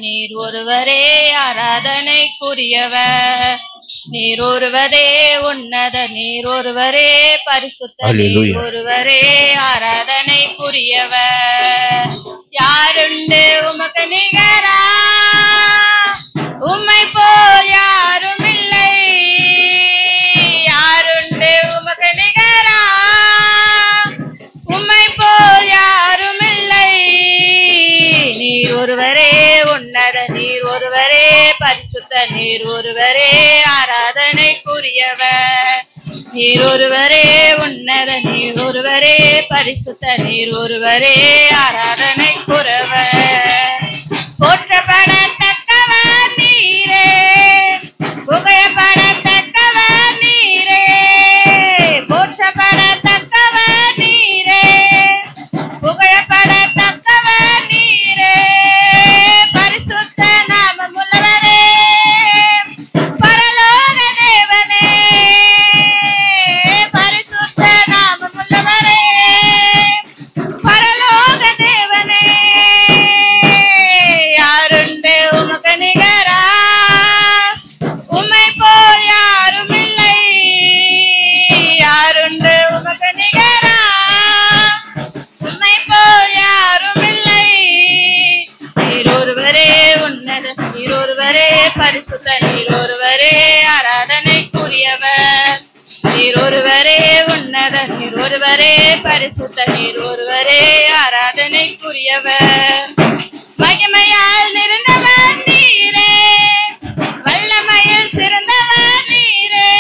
நீர் ஒருவரே ஆராதனைக்குரியவர். நீர் ஒருவரே உன்னத, நீர் ஒருவரே பரிசுத்த, நீர் ஒருவரே ஆராதனைக்குரியவர். யாருண்டு உமக்கு நிகரா? உம்மை போல் யாரும் இல்லை. யாருண்டு உமக்கு நிகரா? உம்மை போல் யாரும் இல்லை. நீர் ஒருவரே உன்னத, நீர் ஒருவரே பரிசுத்த, நீர் ஒருவரே ஆராதனைக்குரியவர். நீர் ஒருவரே உன்னத, நீர் ஒருவரே பரிசுத்த, நீர் ஒருவரே ஆராதனைக்குரியவர். போற்றப்படத்தக்கவர் நீரே, புகழப்படத்தக்கவர் நீரே. போற்றப்படத்தக்கவர் நீரே, புகழப்படத்தக்கவர் நீரே. பரிசுத்த நாமமுள்ளவரே, பரலோக தேவனே. பரிசுத்த நாமமுள்ளவரே, பரலோக தேவனே. யாருண்டு உமக்கு நிகரா? உம்மை போல் யாரும் இல்லை. யாருண்டு உமக்கு நிகரா? உம்மை போல் யாரும் இல்லை. நீர் ஒருவரே உன்னத, நீர் ஒருவரே பரிசுத்த, நீர் ஒருவரே ஆராதனைக்குரியவர். நீர் ஒருவரே உன்னத, நீர் ஒருவரே பரிசுத்த, நீர் ஒருவரே ஆராதனைக்குரியவர். மகிமையால் நிறைந்தவர் நீரே, வல்லமையில் சிறந்தவர் நீரே.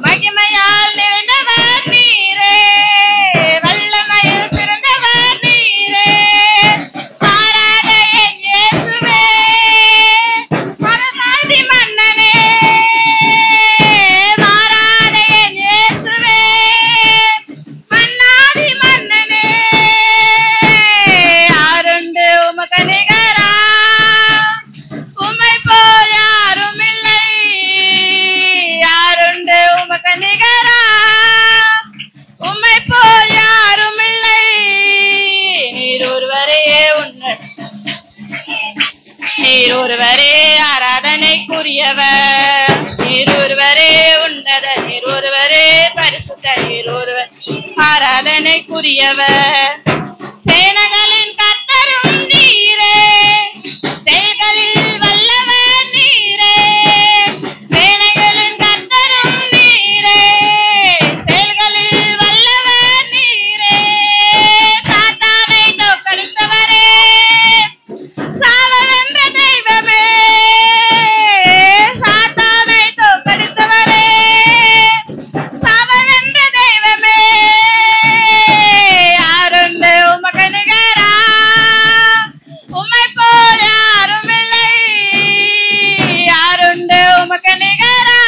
மகிமையால் நிறைந்தவர் நீரே, வல்லமையில் சிறந்தவர் நீரே. மாறாத என் இயேசுவே, மரமாதி மன்னனே. மாறாத என் இயேசுவே, மன்னாதி மன்னனே. யாருண்டு உமக்கு நிகரா? உம்மை போல் யாரும் இல்லை. யாருண்டு உமக்கு நிகரா? உம்மை போல் யாரும் இல்லை. நீர் ஒருவரே உன்னத, நீர் ஒருவரே ஆராதனைக்குரியவர். நீர் ஒருவரே உன்னத, நீர் ஒருவரே பரிசுத்த, நீர் ஒருவர் ஆராதனைக்குரியவர். சேனைகளின் கர்த்தரும் நீரே, செயல்களில் வல்லவர் நீரே. சேனைகளின் கர்த்தரும் நீரே, செயல்களில் வல்லவர் நீரே. சாத்தானை தோற்கடித்தவரே, சாவவென்ற தெய்வமே. சாத்தானை தோற்கடித்தவரே, சாவவென்ற தெய்வமே. யாருண்டு உமக்கு நிகரா? உம்மை போல் யாரும் இல்லை. யாருண்டு உமக்கு நிகரா?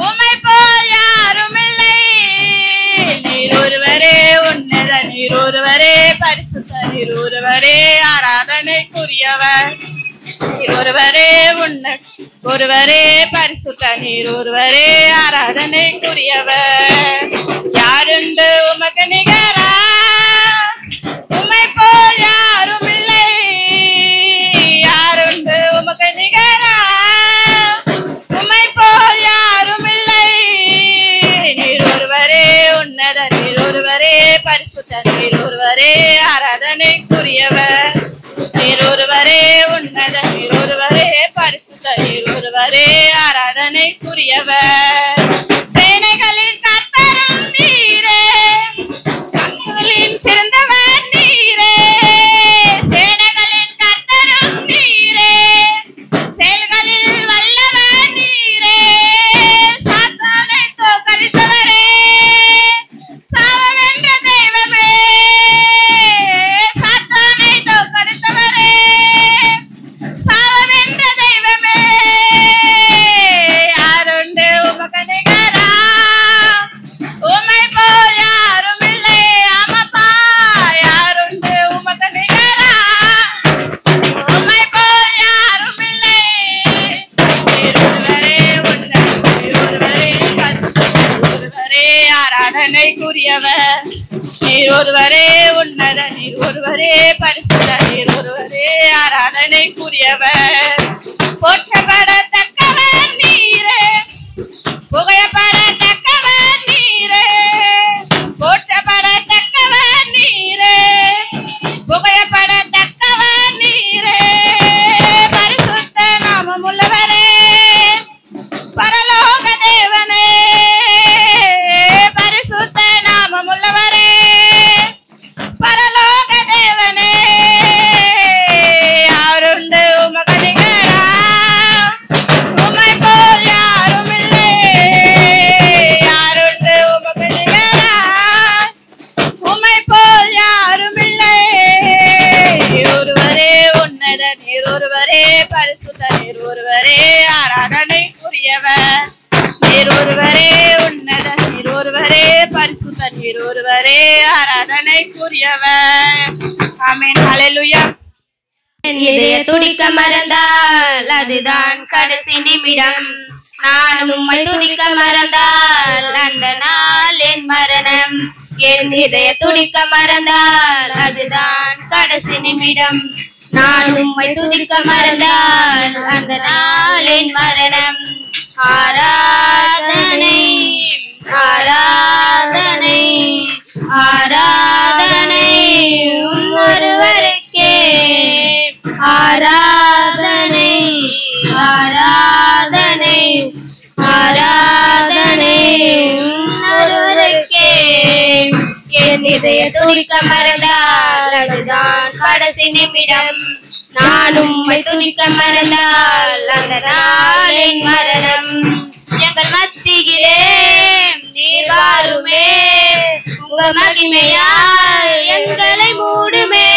உம்மை போல் யாரும் இல்லை. நீர் ஒருவரே உன்னத, நீர் ஒருவரே பரிசுத்த, நீர் ஒருவரே ஆராதனைக்குரியவர். நீர் ஒருவரே உன்னத, ஒருவரே பரிசுத்த, நீர் ஒருவரே ஆராதனைக்குரியவர். யாருண்டு உமக்கு நிகரா? உம்மை போல் யாரும் இல்லை. யாருண்டு உமக்கு நிகரா? உம்மை போல் யாரும் இல்லை. நீர் ஒருவரே உன்னத, நீர் ஒருவரே பரிசுத்த, நீர் ஒருவரே ஆராதனைக்குரியவர். நீர் ஒருவரே உன்னத, நீர் ஒருவரே பரிசுத்த, நீர் ஒருவரே ஆராதனைக்குரியவர். சேனைகளின் கர்த்தரும் நீரே, கண்களின் சிறந்தவர் நீரே. சேனைகளின் கர்த்தரும் நீரே, செயல்களில் வல்லவர் நீரே. சாத்தானை தோற்கடித்தவரே, சாவவென்ற தெய்வமே. சாத்தானை தோற்கடித்தவரே, சாவவென்ற தெய்வமே. யாருண்டு உமக்கு நிகரா? உம்மை போல் யாரும் இல்லை. ஆமாப்பா, யாருண்டு உமக்கு நிகரா? உம்மை போல் யாரும் இல்லை. நீர் ஒருவரே உன்னத, நீர் ஒருவரே பரிசுத்த, நீர் ஒருவரே ஆராதனைக்குரியவர். நீர் ஒருவரே உன்னத, நீர் ஒருவரே பரிசுத்த, நீர் ஒருவரே ஆராதனை ஆராதனைக்குரியவர் போற்றப்படத்தக்கவர் நீரே புகழப்படத்தக்கவர் நீரே போற்றப்படத்தக்கவர் நீரே புகழப்படத்தக்கவர் நீரே பரிசுத்த நாமமுள்ளவரே பரலோக தேவனே பரிசுத்த நாமமுள்ளவரே பரலோக தேவனே யாருண்டு உமக்கு நிகரா உம்மை போல் யாரும் இல்லை யாருண்டு உமக்கு நிகரா உம்மை போல் யாரும் இல்லை ஒருவரே உன்னத நீர் ஒருவரே பரிசுத்த நீர் ஒருவரே ஆராதனைக்குரியவர் நீர் ஒருவரே உன்னத நீர் ஒருவரே பரிசுத்த நீர் ஒருவரே ஆராதனைக்குரியவர் ஆமென் ஹல்லேலூயா. இதய துடிக்க மறந்தால் அதுதான் கடைசி நிமிடம். நான் உம்மை துதிக்க மறந்தால் அந்த நாள் என் மரணம். என் இதய துடிக்க மறந்தால் அதுதான் கடைசி நிமிடம். நான் உம்மை துதிக்க மறந்தால் அந்த நாள் என் மரணம். ஆராதனை ஆராதனை ஆராதனை ஒருவருக்கே. ஆராதனை ஆராதனை ஆராதனை ஒருவருக்கே. என் இதய துடிக்க மறந்தால் அதுதான் கடைசி நிமிடம். நான் உம்மை துதிக்க மறந்தால் அந்த நாள் என் மரணம். எங்கள் மத்தியிலே நீர் வாருமே, உங்க மகிமையால் எங்களை மூடுமே.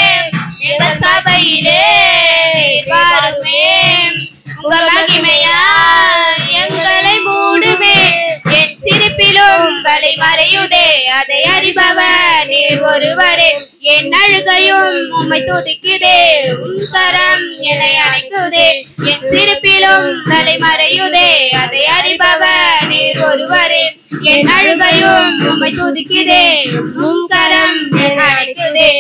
எங்கள் சபையிலே நீர் வாருமே, உங்க மகிமையால் எங்களை மூடுமே. என் சிரிப்பிலும் வலை மறையுதே, அதை அறிபவர் நீர் ஒருவரே. என் அழுகையும் உம்மை துதிக்குதே, உம் கரம் என்னை அணைக்குதே. என் சிரிப்பிலும் வலை மறையுதே, அதை அறிபவர் நீர் ஒருவரே. என் அழுகையும் உம்மை துதிக்குதே, உம் கரம் என்னை அணைக்குதே.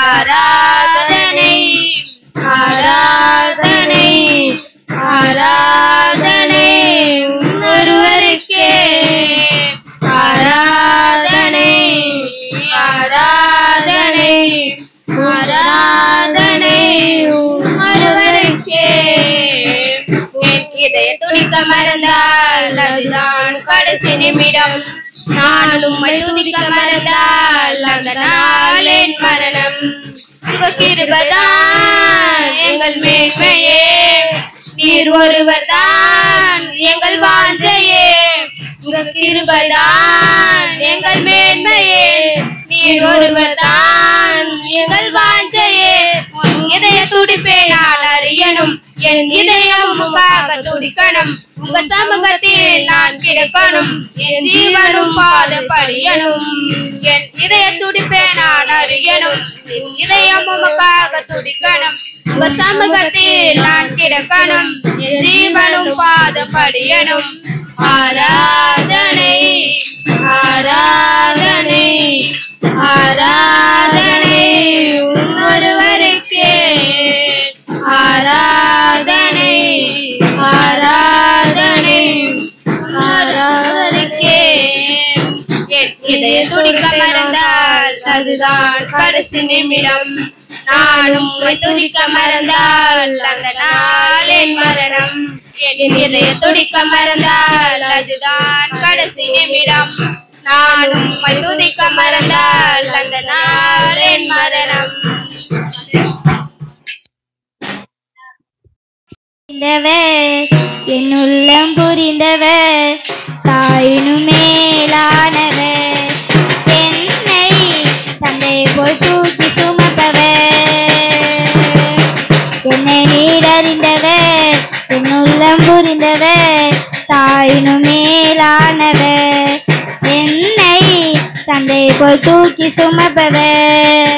ஆராதனை ஆராதனை ஆராதனை ஒருவருக்கே. ஆராதனை ஆராதனை ஆராதனை ஒருவருக்கே. என் இதய துடிக்க மறந்தால் அதுதான் கடைசி நிமிடம். நான் உம்மை துதிக்க மறந்தால் அந்த நாள் என் மரணம். உங்க கிருபைதான் எங்கள் மேன்மையே, நீர் ஒருவர் தான் எங்கள் வாஞ்சையே. உங்க கிருபைதான் எங்கள் மேன்மையே, நீர் ஒருவர் தான் எங்கள் வாஞ்சையே. உன் இதய துடிப்பை நான் அறியணும், என் இதயம் உமக்காக துடிக்கணும். உங்க சமூகத்தில் நான் கிடக்கணும், என் ஜீவனும் பாதப்படியணும். என் இதய துடிப்பை நான் அறியணும், என் இதயம் உமக்காக துடிக்கணும். உங்க சமூகத்தில் நான் கிடக்கணும், என் ஜீவனும் பாதப்படியணும். ஆராதனை ஆராதனை ஆராதனை ஒருவருக்கே. ஆராதனை ஆராதனை ஆராதனைக்கே. என் இதய துடிக்க மறந்தால் அதுதான் கடைசி நிமிடம். நான் உம்மை துதிக்க மறந்தால் அந்த நாள் என் மரணம். என் இதய துடிக்க மறந்தால் அதுதான் கடைசி நிமிடம். நான் உம்மை துதிக்க மறந்தால் அந்த நாள் என் மரணம். என் உள்ளம் புரிந்தவர் தாயினும் மேலானவர். என்னை தந்தை போல் தூக்கி சுமப்பவர். என்னை நீடறிந்தவர் என் உள்ளம் புரிந்தவர் தாயினும் மேலானவர். என்னை தந்தை போல் தூக்கி சுமப்பவர்.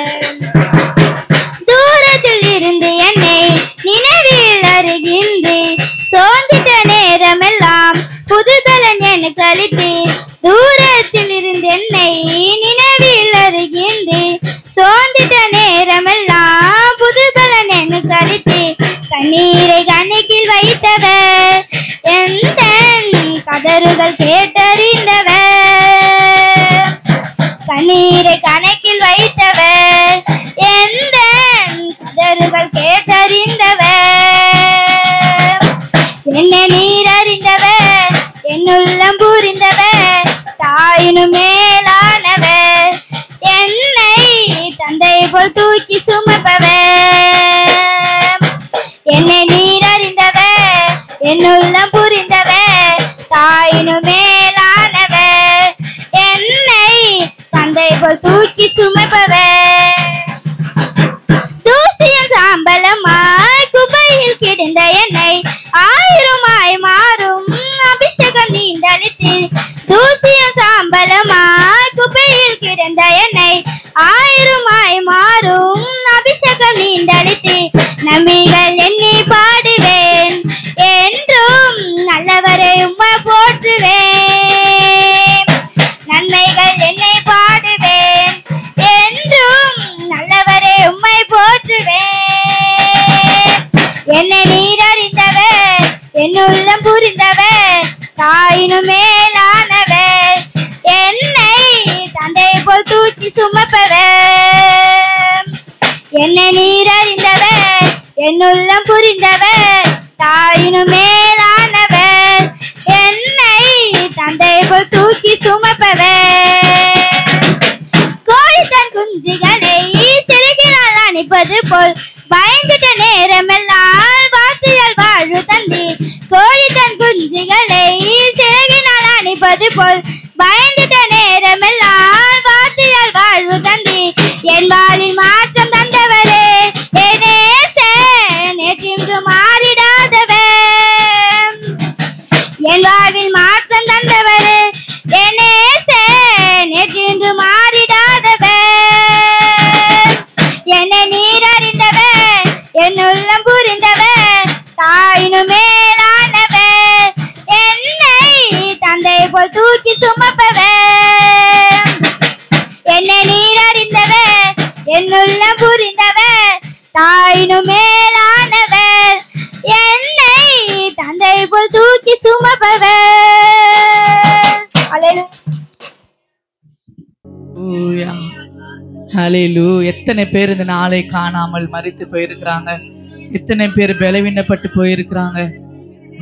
தூரத்தில் இருந்து என்னை நினைவில் அருகின்று சோர்ந்திட்ட நேரமெல்லாம் புதுபலன் எனக்கு அளித்து. தூரத்தில் இருந்து என்னை நினைவில் அருகின்று சோர்ந்திட்ட நேரமெல்லாம் புதுபலன் எனக்கு அளித்து. வைத்தவர், எந்த கதறுகள் கேட்டறிந்தவர், கண்ணீரை கணக்கில் வைத்தவர், எந்த கதறுகள் கேட்டறிந்தவர், என்னை நீர் அறிந்தவர், என்னுள்ளம் புரிந்தவர், தாயினும் மேலானவர், என்னை தந்தை போல் தூக்கி சுமப்பவர், என்னை நீர் அறிந்தவர், என்னுள்ளம் புரிந்தவர், தாயினும் மேலானவர், என்னை தந்தை போல் தூக்கி சுமப்பவர், தூசியும் சாம்பலமாய் குப்பையில் கிடந்த என்னை ஆயிரமாய் மாறும் அபிஷேகம் நீண்டளித்து, தூசியும் சாம்பலமாய் குப்பையில் கிடந்த என்னை ஆயிரமாய் மாறும் அபிஷேகம் நீண்டளித்து, நம்பிகள் எண்ணி பாடுவேன், என்றும் நல்லவரை உம்மை போற்றுவேன், நன்மைகள் என்னை பாடுவேன், என்றும் நல்லவரை உம்மை போற்றுவேன், என்னை நீர் அறிந்தவர், என்னுள்ளம் புரிந்தவர், தாயினும் மேலானவர், என்னை தந்தை போல் தூக்கி சுமப்பவர், என்னை நீர் அறிந்தவர், என்னுள்ளம் புரிந்தவர், தாயினும் மேலானவர், என்னை தந்தை போல் தூக்கி சுமப்பவர், கோழி தன் குஞ்சுகளை சிறகினால் அணைப்பது போல் பயந்துட்ட நேரமெல்லாம் வார்த்தையால் வாழ்வு தந்து, கோழி தன் குஞ்சுகளை சிறகினால் அணைப்பது போல் பயந்துட்ட நேரமெல்லாம் வார்த்தையால் வாழ்வு தந்து, என் வாழ்வில் மாற்றம் தந்தவரே, நேற்று மாறிடாதவர், என் வாழ்வில் மாற்றம் தந்தவரே, நேற்று மாறிடாதவர், என்னை நீர் அறிந்தவர், என்னுள்ளம் புரிந்தவர், தாயினும் மேலானவர், என்னை தந்தை போல் தூக்கி சுமப்பவர், என்னை நீர் அறிந்தவர், என்னுள்ளம் புரிந்தவர், தாயினும் மேலானவர், என்னை தந்தை போல் தூக்கி சுமப்பவர். ஹalleluya ஹalleluya. எத்தனை பேர் இந்த நாளை காணாமல் மரித்து போயிருக்கிறாங்க, எத்தனை பேர் பலவீனப்பட்டு போயிருக்கிறாங்க.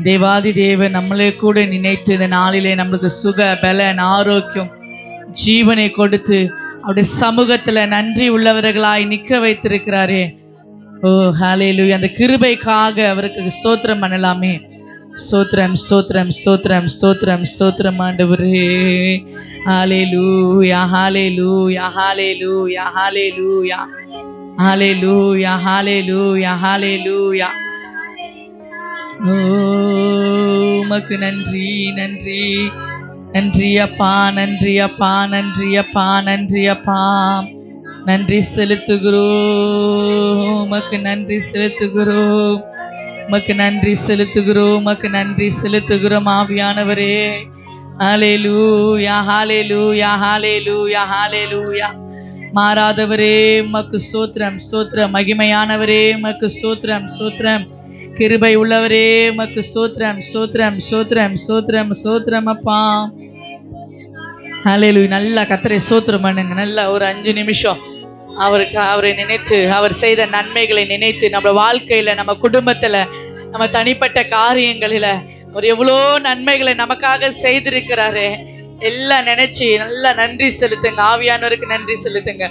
தேவாதி தேவன் நம்மளே கூட நினைத்து இந்த நாளிலே நம்மளுக்கு சுக பலன் ஆரோக்கியம் ஜீவனை கொடுத்து அவருடைய சமூகத்துல நன்றி உள்ளவர்களாய் நிற்க வைத்திருக்கிறாரே. ஓ ஹalleluya. அந்த கிருபைக்காக அவருக்கு ஸ்தோத்திரம் பண்ணலாமே. ஸ்தோத்திரம் ஸ்தோத்திரம் ஸ்தோத்திரம் ஸ்தோத்திரம் ஸ்தோத்திரம் ஆண்டவரே. ஹalleluya ஹalleluya ஹalleluya ஹalleluya ஹalleluya ஹalleluya ஹalleluya. ஓ உமக்கு நன்றி நன்றி நன்றி அப்பா, நன்றி அப்பா, நன்றி அப்பா, நன்றி அப்பா. நன்றி செலுத்துகிறோம், உமக்கு நன்றி செலுத்துகிறோம், உமக்கு நன்றி செலுத்துகிறோம், உமக்கு நன்றி செலுத்துகிறோம் ஆவியானவரே. ஹalleluya ஹalleluya ஹalleluya ஹalleluya. மாறாதவரே உமக்கு ஸ்தோத்திரம் ஸ்தோத்திரம், மகிமையானவரே உமக்கு ஸ்தோத்திரம் ஸ்தோத்திரம், கிருபை உள்ளவரே உமக்கு ஸ்தோத்திரம் ஸ்தோத்திரம் ஸ்தோத்திரம் ஸ்தோத்திரம் ஸ்தோத்திரம் அப்பா. ஹalleluya. நல்லா கர்த்தரை ஸ்தோத்திரம் பண்ணுங்க. நல்லா ஒரு 5 நிமிஷம் அவரை நினைத்து, அவர் செய்த நன்மைகளை நினைத்து, நம்ம வாழ்க்கையில, நம்ம குடும்பத்துல, நம்ம தனிப்பட்ட காரியங்களில அவர் எவ்வளோ நன்மைகளை நமக்காக செய்திருக்கிறாரு எல்லாம் நினைச்சு நல்லா நன்றி செலுத்துங்க. ஆவியானவருக்கு நன்றி செலுத்துங்க.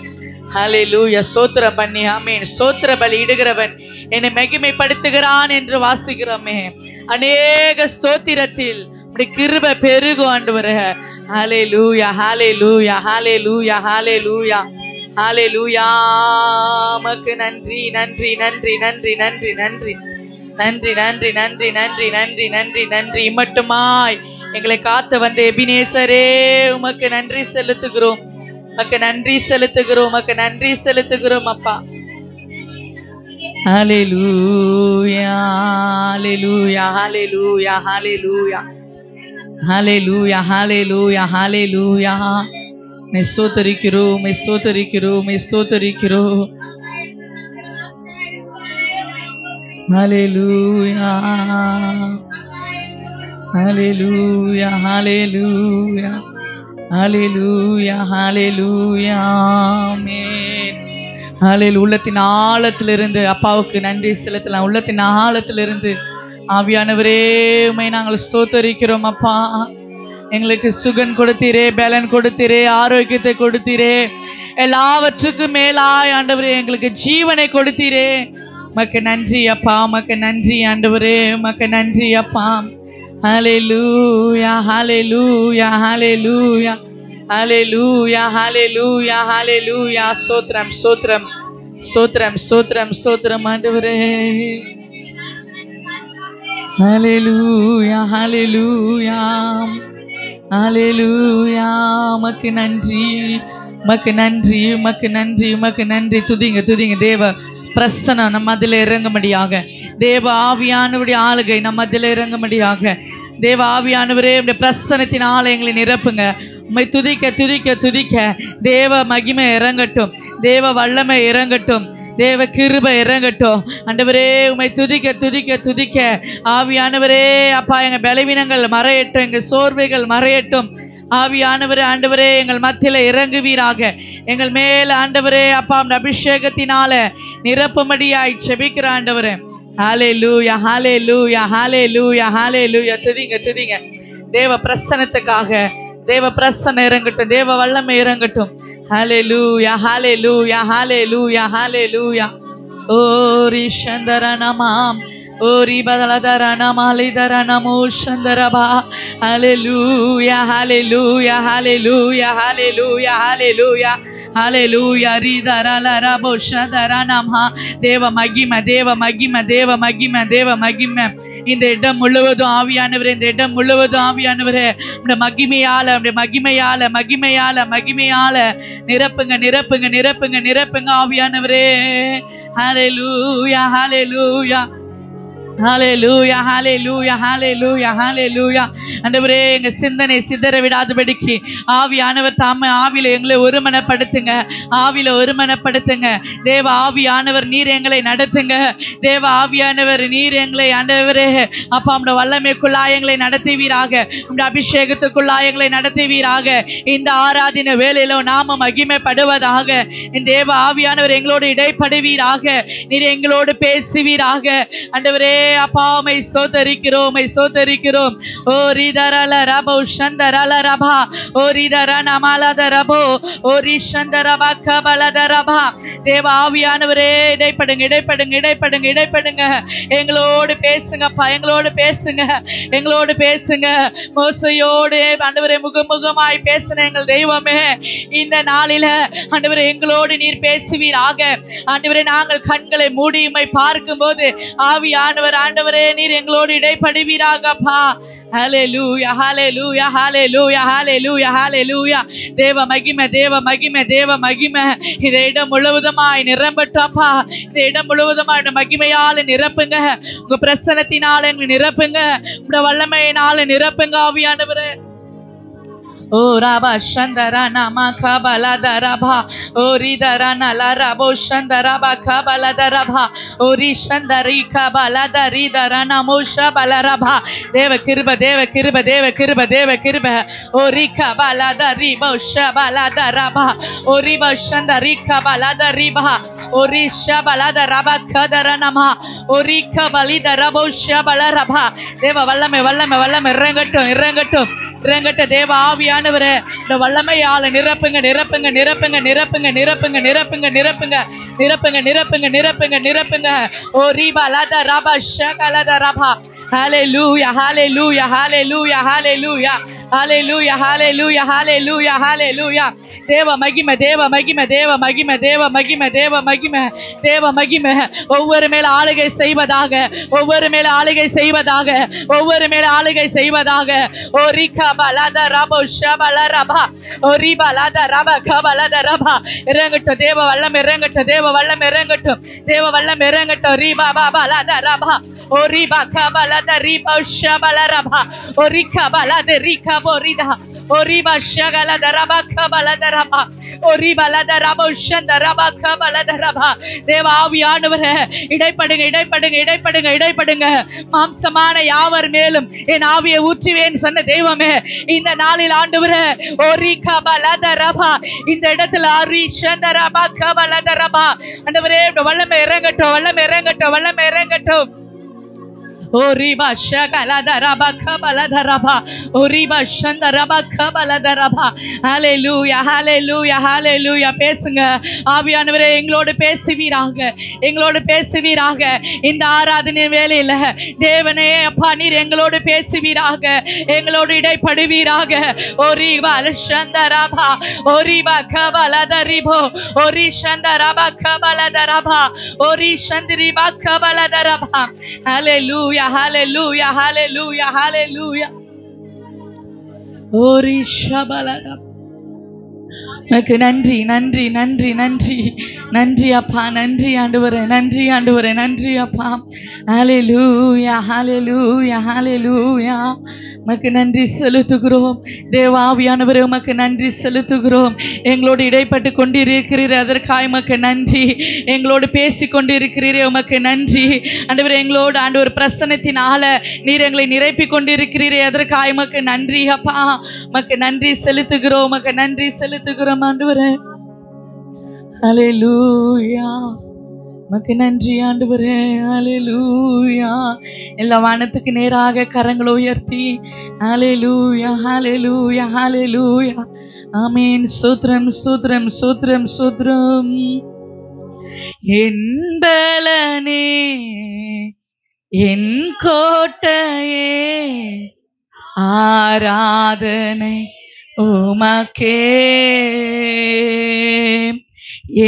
ஹalleluya. ஸ்தோத்திரம் பண்ணி ஆமென். ஸ்தோத்திர பலி இடுகிறவன் என்னை மகிமைப்படுத்துகிறான் என்று வாசிக்கிறோமே. அநேக ஸ்தோத்திரத்தில் உம்முடைய கிருபை பெருகும் ஆண்டவரே. ஹalleluya ஹalleluya ஹalleluya ஹalleluya ஹalleluya. உமக்கு நன்றி நன்றி நன்றி நன்றி நன்றி நன்றி நன்றி நன்றி நன்றி நன்றி நன்றி நன்றி நன்றி. இம்மட்டுமாய் எங்களை காத்து வந்த எபினேசரே உமக்கு நன்றி செலுத்துகிறோம், உமக்கு நன்றி செலுத்துகிறோம், உமக்கு நன்றி செலுத்துகிறோம் அப்பா. ஹalleluya ஹalleluya ஹalleluya ஹalleluya ஹalleluya ஹalleluya ஹalleluya. மே ஸ்தோத்திரிக்கிறோம், மே ஸ்தோத்திரிக்கிறோம், மே ஸ்தோத்திரிக்கிறோம். ஹalleluya ஹalleluya ஹalleluya ஹalleluya ஹalleluya ஆமென். ஹalleluya. உள்ளத்தின் ஆழத்திலிருந்து அப்பாவுக்கு நன்றி செலுத்தலாம். உள்ளத்தின் ஆழத்திலிருந்து ஆவியானவரே உம்மை நாங்கள் ஸ்தோத்தரிக்கிறோம் அப்பா. எங்களுக்கு சுகன் கொடுத்தீரே, பலன் கொடுத்தீரே, ஆரோக்கியத்தை கொடுத்தீரே, எல்லாவற்றுக்கும் மேலாய் ஆண்டவரே எங்களுக்கு ஜீவனை கொடுத்தீரே. உமக்கு நன்றி அப்பா, உமக்கு நன்றி ஆண்டவரே, உமக்கு நன்றி அப்பா. ஹalleluya ஹalleluya ஹalleluya ஹalleluya ஹalleluya ஹalleluya. ஸ்தோத்திரம் ஸ்தோத்திரம் ஸ்தோத்திரம் ஸ்தோத்திரம் ஸ்தோத்திரம் ஆண்டவரே. ஹalleluya ஹalleluya ஹalleluya. உமக்கு நன்றி, உமக்கு நன்றி, உமக்கு நன்றி, உமக்கு நன்றி. துதிங்க துதிங்க. தேவ பிரசன்னம் நம்ம அதில் இறங்கும்படியாக, தேவ ஆவியானவருடைய ஆளுகை நம்ம அதில் இறங்கும்படியாக, தேவ ஆவியானவரே உடைய பிரசன்னத்தினால எங்களை நிரப்புங்க. உம்மை துதிக்க துதிக்க துதிக்க தேவ மகிமை இறங்கட்டும், தேவ வல்லமை இறங்கட்டும், தேவ கிருபை இறங்கட்டும் ஆண்டவரே. உம்மை துதிக்க துதிக்க துதிக்க ஆவியானவரே அப்பா எங்கள் பலவீனங்கள் மறையட்டும், எங்கள் சோர்வைகள் மறையட்டும். ஆவியானவரே ஆண்டவரே எங்கள் மத்தியில இறங்குவீராக. எங்கள் மேல ஆண்டவரே அப்பா அபிஷேகத்தினால நிரப்பும்படியாய் செபிக்கிற ஆண்டவரே. ஹalleluya ஹalleluya ஹalleluya ஹalleluya. துதிங்க துதிங்க. தேவ பிரசன்னத்துக்காக தேவ பிரசன்னம் இறங்கட்டும், தேவ வல்லமை இறங்கட்டும். ஹalleluya ஹalleluya ஹalleluya ஹalleluya. ஓரி சந்தரனமாம் ஓரி பதலதரனமாலிதரனமோ சந்தரபா. ஹalleluya ஹalleluya ஹalleluya ஹalleluya ஹalleluya ஹalleluya. ரிதரலரபோ சந்தரனமா. தேவ மகிமை தேவ மகிமை தேவ மகிமை தேவ மகிமை இந்த இடம் முழுவதும் ஆவியானவரே, இந்த இடம் முழுவதும் ஆவியானவரே இந்த மகிமையால இந்த மகிமையால மகிமையால மகிமையால நிரப்புங்க நிரப்புங்க நிரப்புங்க நிரப்புங்க ஆவியானவரே. ஹalleluya ஹalleluya ஹalleluya ஹalleluya ஹalleluya ஹalleluya. ஆண்டவரே எங்க சிந்தனை சிதற விடாதபடிக்கு ஆவியானவர் தாமே ஆவியில எங்களை ஒருமனப்படுத்துங்க, ஆவியில ஒருமனப்படுத்துங்க. தேவ ஆவியானவர் நீர் எங்களை நடத்துங்க. தேவ ஆவியானவர் நீர் எங்களை ஆண்டவரே அப்பா உம்முடைய வல்லமைக்குள்ளாய் எங்களை நடத்துவீராக, உம்முடைய அபிஷேகத்துக்குள்ளாய் எங்களை நடத்துவீராக. இந்த ஆராதனை வேளையில நாம மகிமைப்படுவதாக. இந்த தேவ ஆவியானவர் எங்களோடு இடைப்படுவீராக, நீர் எங்களோடு பேசுவீராக. ஆண்டவரே அப்பா உம்மை ஸ்தோத்தரிக்கிறோம், உம்மை ஸ்தோத்தரிக்கிறோம். ஓ ரிதரல ரபோ சந்தரல ரபா ஓ ரிதரன மலத ரபோ ஓ ரிஷந்தரபா கபலத ரபா. தேவ ஆவியானவரே இடைப்படுங்க இடைப்படுங்க இடைப்படுங்க இடைப்படுங்க. எங்களோடு பேசுங்கப்பா, எங்களோடு பேசுங்க, எங்களோடு பேசுங்க. மோசையோடு ஆண்டவரே முகமுகமாய் பேசின எங்கள் தெய்வமே, இந்த நாளில ஆண்டவரே எங்களோடு நீர் பேசுவீராக. ஆண்டவரே நாங்கள் கண்களை மூடி உம்மை பார்க்கும்போது ஆவியானவர் ஆண்டவரே நீர் எங்களோடு இடைப்படுவீராகப்பா. ஹalleluya ஹalleluya ஹalleluya ஹalleluya ஹalleluya. தேவ மகிமை தேவ மகிமை தேவ மகிமை இந்த இடம் முழுவதுமாய் நிரம்பட்டப்பா. இந்த இடம் முழுவதுமாய் மகிமையால நிரப்புங்க, உங்க பிரசன்னத்தினால நிரப்புங்க, உங்க வல்லமையினால நிரப்புங்க ஆவியானவரே. ஓ ராபா சந்தரனா மகபலதரபா ஓ ரிதரனா லரபோ சந்தரபா கபலதரபா ஓ ரிஷந்தரி கபலதரிதரனா மோஷபலரபா. தேவ கிருப தேவ கிருப தேவ கிருப தேவ கிருப ஓ ரிகபலதரி மோஷபலதரபா ஓ ரிபஷந்தரி கபலதரிபா ஓ ரிஷபலதரபா கதரனமா ஓ ரிகபலிதரபோ ஷபலரபா. தேவ வல்லமை வல்லமை வல்லமை இறங்கட்டும் இறங்கட்டும் இறங்கட்ட. தேவ ஆவியானவரே இந்த வல்லமையால நிரப்புங்க நிரப்புங்க நிரப்புங்க நிரப்புங்க நிரப்புங்க நிரப்புங்க நிரப்புங்க நிரப்புங்க நிரப்புங்க நிரப்புங்க நிரப்புங்க. ஓ ரீபா லதா ரபா ஷகலதா ரபா. ஹalleluya ஹalleluya ஹalleluya ஹalleluya ஹalleluya ஹalleluya ஹalleluya ஹalleluya. தேவ மகிமை தேவ மகிமை தேவ மகிமை தேவ மகிமை தேவ மகிமை தேவ மகிமை ஒவ்வொரு மேல ஆளுகை செய்வதாக, ஒவ்வொரு மேல ஆளுகை செய்வதாக, ஒவ்வொரு மேல ஆளுகை செய்வதாக. ஓ ரிகா பலத ரபோ ஷபல ரபா ஓ ரிபா லத ரபா கபலத ரபா. இறங்கட்டும் தேவ வல்லம் இறங்கட்டும், தேவ வல்லம் இறங்கட்டும், தேவ வல்லம் இறங்கட்டும். ரிபா பாபா லத ரபா ஓ ரிபா கபலத ரிபா ஷபல ரபா ஓ ரிகா பலத ரிகா போரிதா ஓ ரிபா ஷகலத ரபா கபலத ரபா. தேவாவியானவரே, இடைப்படுங்க இடைப்படுங்க இடைப்படுங்க இடைப்படுங்க. மாம்சமான யாவர் மேலும் என் ஆவியை ஊற்றுவேன் சொன்ன தெய்வமே, இந்த நாளில் ஆண்டவரே இந்த இடத்துல ஆண்டவரே வல்லமை இறங்கட்டும், வல்லமை இறங்கட்டும், வல்லமை இறங்கட்டும். Oriba shakaladharaba kabaladharaba oriba shandaraba kabaladharaba. Hallelujah, hallelujah, hallelujah. பேசுங்க ஆவியானவரே, எங்களோடு பேசுவீராக, எங்களோடு பேசுவீராக. இந்த ஆராதனை வேளையில தேவனே அப்பா, நீர் எங்களோடு பேசுவீராக, எங்களோடு இடைப்படுவீராக. oriba shandaraba oriba kabaladharibo ori shandaraba kabaladharaba ori shandriba kabaladharaba. Hallelujah, hallelujah, hallelujah, hallelujah. Ori shabalada. உமக்கு நன்றி நன்றி நன்றி நன்றி நன்றி அப்பா, நன்றி ஆண்டவரே, நன்றி ஆண்டவரே, நன்றி அப்பா. ஹல்லேலூயா, ஹல்லேலூயா, ஹல்லேலூயா. உமக்கு நன்றி செலுத்துகிறோம் தேவாவியானவரே, உமக்கு நன்றி செலுத்துகிறோம். எங்களோடு இடைப்பட்டு கொண்டிருக்கிறீர், அதற்காக உமக்கு நன்றி. எங்களோடு பேசி கொண்டிருக்கிறீரே, உமக்கு நன்றி ஆண்டவரே. எங்களோடு ஆண்டவர் பிரசன்னத்தினால நீர் எங்களை நிரப்பி கொண்டிருக்கிறீரே, அதற்காக உமக்கு நன்றி அப்பா. உமக்கு நன்றி செலுத்துகிறோம், உமக்கு நன்றி செலுத்துகிறோம் ஆண்டவரே. ஹல்லேலூயா, உமக்கு நன்றி ஆண்டவரே. ஹல்லேலூயா. எல்லா வானத்துக்கு நேராக கரங்களை உயர்த்தி ஹல்லேலூயா, ஹல்லேலூயா, ஹல்லேலூயா. ஆமென். ஸ்தோத்திரம், ஸ்தோத்திரம், ஸ்தோத்திரம், ஸ்தோத்திரம். என் பலனே, என் கோட்டையே, ஆராதனை உமக்கே.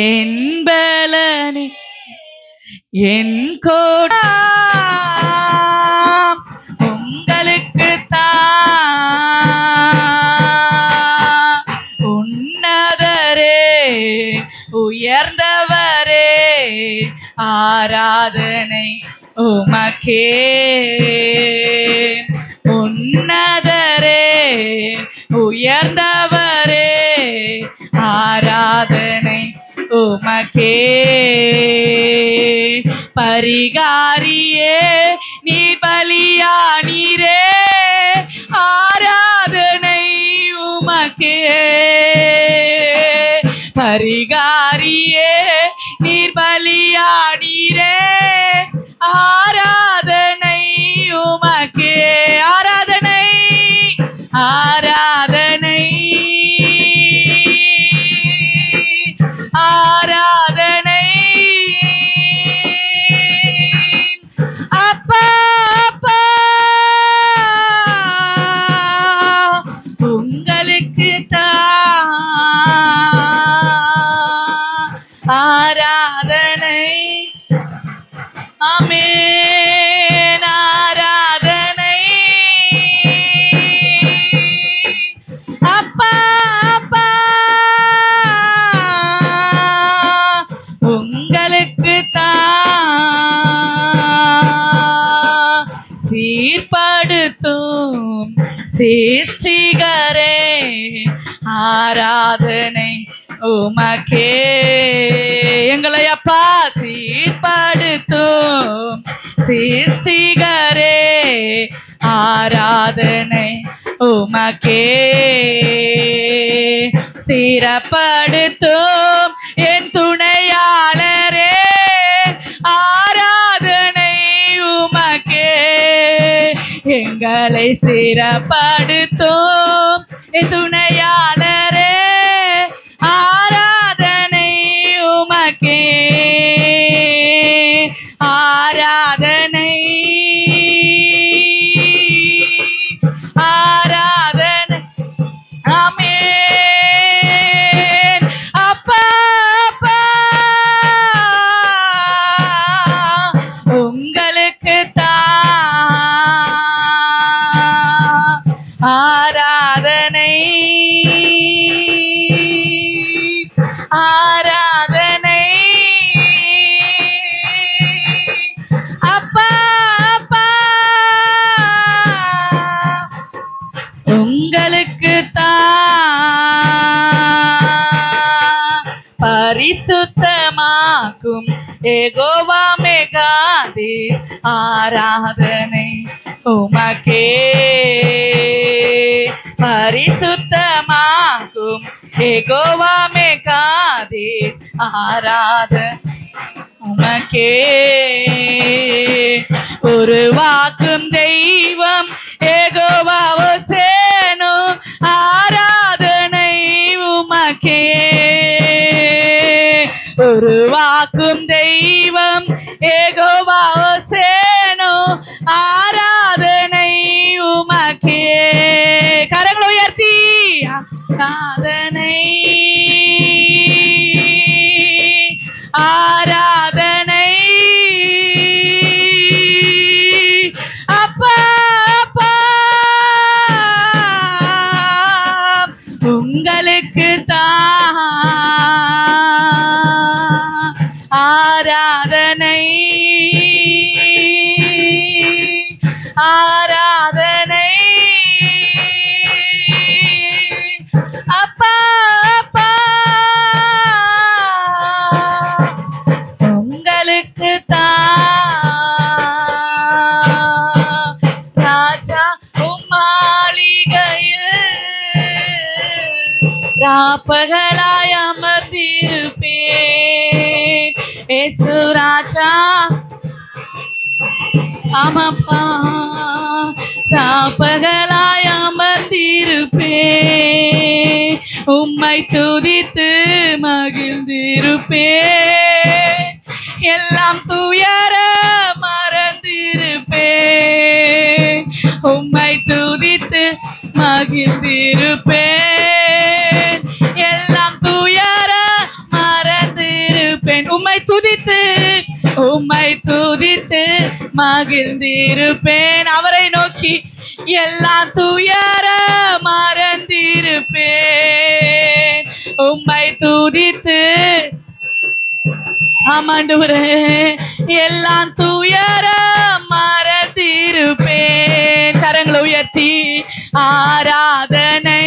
என் பலனே, என் கோட்டை உங்களுக்கு உன்னதரே, உயர்ந்தவரே, ஆராதனை உமக்கே. உன்னதரே, உயர்ந்தவரே, ஆராதனை உமக்கே. பரிகாரியே, நீ பலியானீரே, ஆராதனை உமக்கே. பரிகாரியே, நீர் பலியானீரே, ஆராதனை உமக்கே. ஆராதனை, ஆராதனை, ஆராதனை. அப்பா, அப்பா, உங்களுக்கு ஆராதனை. ஆமென். ஆராதனை. அப்பா, அப்பா, உங்களுக்கு சீர்படுத்தும் சிருஷ்டிகரே, ஆராதனை உமக்கே. எங்களை அப்பா சீர்படுத்தும் சிருஷ்டிகரே, ஆராதனை உமக்கே. ஸ்திரப்படுத்தும் என் துணையாளரே, ஆராதனை உமக்கே. எங்களை ஸ்திரப்படுத்தும் என் துணையாளரே, ஆராதனை உமக்கே. ஆராதனை, ஆராதனை. ஆமென். அப்பா, அப்பா, உங்களுக்கு ஆராதனை. ஏகோவா மேகாதேஸ் ஆராதனை உமக்கே. பரிசுத்தமாகும் ஏகோவா மேகாதேஸ் ஆராதனை உமக்கே. உருவாக்கும் தெய்வம் ஏகோவா ஓசேனோ ஆராதனை உமக்கே. உருவாக்கும் தெய்வம் ஏகோவா ஓசேனோ ஆராதனை உமக்கே. கரங்களை உயர்த்தி ஆராதனை ஆராதனை அப்பா அப்பா உங்களுக்கு தான் ஆராதனை ஆராதனை அப்பா அப்பா உங்களுக்கு தான். ராஜா மாளிகையில் ராப்பகலாய் அமர்ந்திருப்பேன். ஏசு ராஜா ஆமாப்பா ராப்பகலாய் அமர்ந்திருப்பேன். உம்மை துதித்து மகிழ்ந்திருப்பேன். எல்லாம் துயர மறந்திருப்பேன். உம்மை துதித்து மகிழ்ந்திருப்பேன். எல்லாம் துயர மறந்திருப்பேன். உம்மை துதித்து மகிழ்ந்திருப்பேன். அவரை நோக்கி எல்லாம் துயர மறந்திருப்பேன். உம்மை துதித்து ஆமாண்டவரே எல்லாம் துயர மறந்திருப்பேன். கரங்களை உயர்த்தி ஆராதனை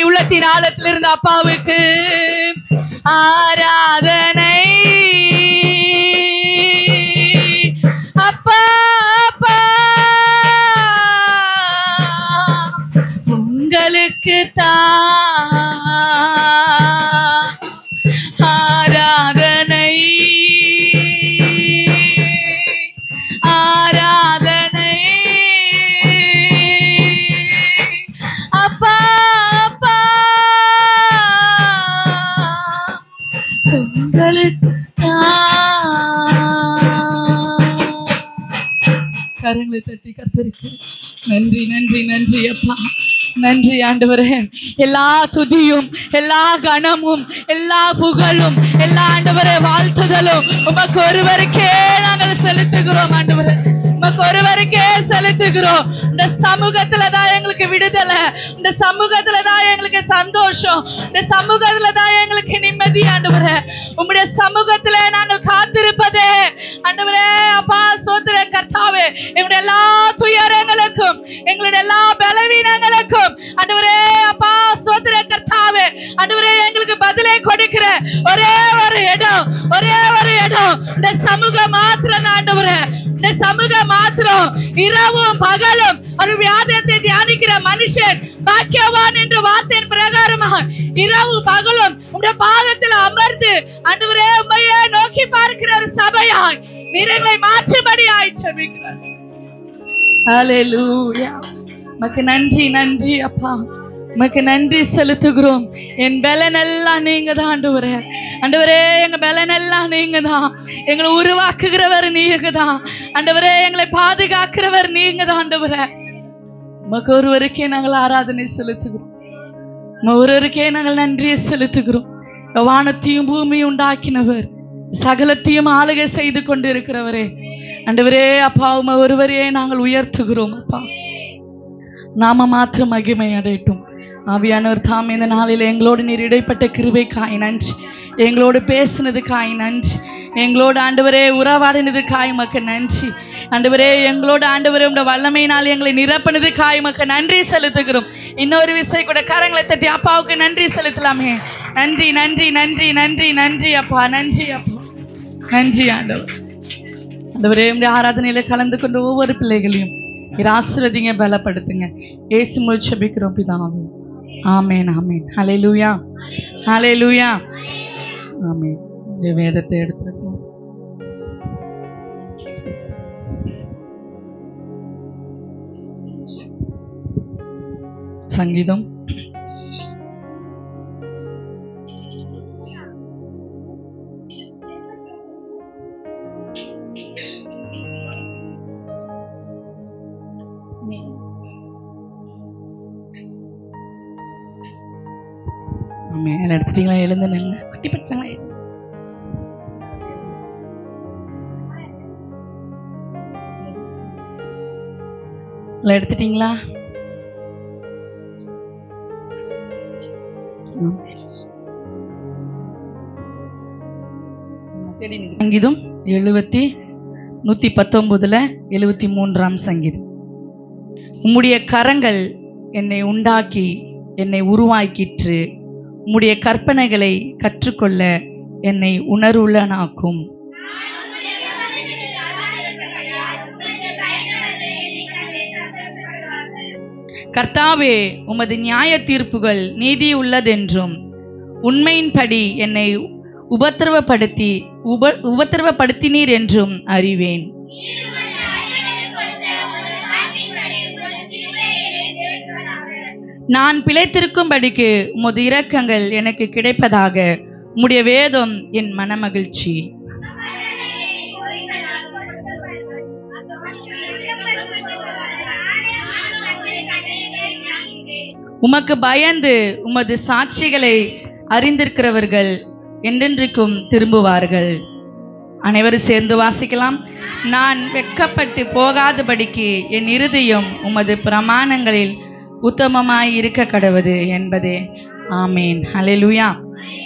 உள்ளத்தின் ஆழத்திலிருந்து அப்பாவுக்கு ஆராதனை அப்பா அப்பா உங்களுக்கு தான் ஆராதனை ஆராதனை அப்பா அப்பா உங்களுக்கு கரங்களை தட்டி கர்த்தருக்கு நன்றி நன்றி நன்றி அப்பா. நன்றி ஆண்டவரே. எல்லா துதியும் எல்லா கணமும் எல்லா புகழும் எல்லா ஆண்டவரே வாழ்த்துதலும் உமக்கு ஒருவருக்கே நாங்கள் செலுத்துகிறோம் ஆண்டவரே. உமக்கு ஒருவருக்கே செலுத்துகிறோம். இந்த சமூகத்துல தான் எங்களுக்கு விடுதலை. இந்த சமூகத்துல தான் எங்களுக்கு சந்தோஷம். இந்த சமூகத்துல தான் எங்களுக்கு நிம்மதி ஆண்டவரே. உம்முடைய சமூகத்துல நாங்கள் காத்திருப்பதே ஆண்டவரே அப்பா சோத்திர கர்த்தாவே. எங்களுடைய எல்லா துயரங்களுக்கும் எங்களுடைய எல்லா பலவீனங்களுக்கும் ஆண்டவரே அப்பா சோத்திர கர்த்தாவே ஆண்டவரே எங்களுக்கு பதிலை கொடுக்கிற ஒரே ஒரு இடம் இந்த சமூகம் மாத்திரம் ஆண்டவரே. இந்த சமூகம் மாத்திரம். இரவும் பகலும் ஒரு வியாதியத்தை தியானிக்கிற மனுஷன் பாக்கியவான் என்ற வார்த்தையின் பிரகாரமாக இரவு பகலும் உடைய பாதத்தில் அமர்ந்து ஆண்டவரே உம்மையே நோக்கி பார்க்கிற ஒரு சபையாய் நீரை மாற்றும்படியாய் ஜெபிக்கிறேன். ஹல்லேலூயா. உமக்கு நன்றி நன்றி அப்பா. உமக்கு நன்றி செலுத்துகிறோம். என் பலன் எல்லாம் நீங்க தான் ஆண்டவரே. ஆண்டவரே எங்க பலன் எல்லாம் நீங்க தான். எங்களை உருவாக்குகிறவர் நீங்க தான் ஆண்டவரே. எங்களை பாதுகாக்கிறவர் நீங்க தான் ஆண்டவரே. உமக்கு ஒருவருக்கே நாங்கள் ஆராதனை செலுத்துகிறோம். ஒருவருக்கே நாங்கள் நன்றியை செலுத்துகிறோம். வானத்தையும் பூமியும் உண்டாக்கினவர், சகலத்தையும் ஆளுகை செய்து கொண்டு இருக்கிறவரே ஆண்டவரே அப்பா. உம ஒருவரையே நாங்கள் உயர்த்துகிறோம் அப்பா. நாம மாத்திரம் மகிமை அடையட்டும். ஆவியானவர் தாம் இந்த நாளில் எங்களோடு நீர் இடைப்பட்ட கிருபைக்காய் நன்றி. எங்களோடு பேசினதுக்காய் நன்றி. எங்களோடு ஆண்டவரே உறவாடினதுக்காய் உமக்கு நன்றி ஆண்டவரே. எங்களோடு ஆண்டவரே உடைய வல்லமையினால் எங்களை நிரப்பினதுக்காய் உமக்கு நன்றி செலுத்துகிறோம். இன்னொரு விசை கூட கரங்களை தட்டி அப்பாவுக்கு நன்றி செலுத்தலாமே. நன்றி நன்றி நன்றி நன்றி நன்றி அப்பா. நன்றி அப்பா. நன்றி ஆண்டவர். ஆண்டவரே, உம்முடைய ஆராதனையில கலந்து கொண்ட ஒவ்வொரு பிள்ளைகளையும் நீர் ஆசீர்வதிங்க, பலப்படுத்துங்க. இயேசு மூலம் ஜெபிக்கிறோம் பிதாவே. ஆமென், ஆமென். ஹல்லேலூயா, ஹல்லேலூயா, ஆமென். இந்த வேதத்தை எடுத்துக்கோ. சங்கீதம் 'ஆமென்' எடுத்துட்டீங்களா? எழுந்து நில்லுங்க. குட்டி பச்சங்களா எல்லாம் எடுத்துட்டீங்களா? சங்கீதம் 119 73 சங்கீதம். உம்முடைய கரங்கள் என்னை உண்டாக்கி என்னை உருவாக்கிற்று. உம்முடைய கற்பனைகளை கற்றுக்கொள்ள என்னை உணர்வுள்ளனாக்கும். கர்த்தாவே, உமது நியாய தீர்ப்புகள் நீதி உள்ளதென்றும் உண்மையின்படி என்னை உபத்திரவப்படுத்தினீர் என்றும் அறிவேன். நான் பிழைத்திருக்கும்படிக்கு உமது இரக்கங்கள் எனக்கு கிடைப்பதாக. உம்முடைய வேதம் என் மனமகிழ்ச்சி. உமக்கு பயந்து உமது சாட்சிகளை அறிந்திருக்கிறவர்கள் என்றென்றைக்கும் திரும்புவார்கள். அனைவரும் சேர்ந்து வாசிக்கலாம். நான் வெட்கப்பட்டு போகாதபடிக்கு என் இருதயம் உமது பிரமாணங்களில் உத்தமமாய் இருக்க கடவது என்பதே. ஆமேன், ஹல்லேலூயா,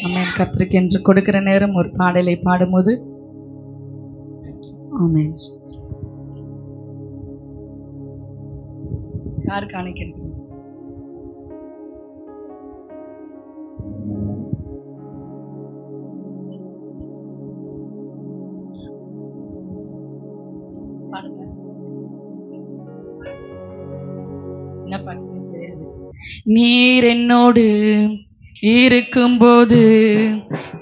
ஆமேன். கர்த்தருக்கு என்று கொடுக்கிற நேரம் ஒரு பாடலை பாடும்போது ஆமேன். யார் காணிக்கிறது? என்ன பாட்டு தெரியாது. நீர் என்னோடு இருக்கும்போது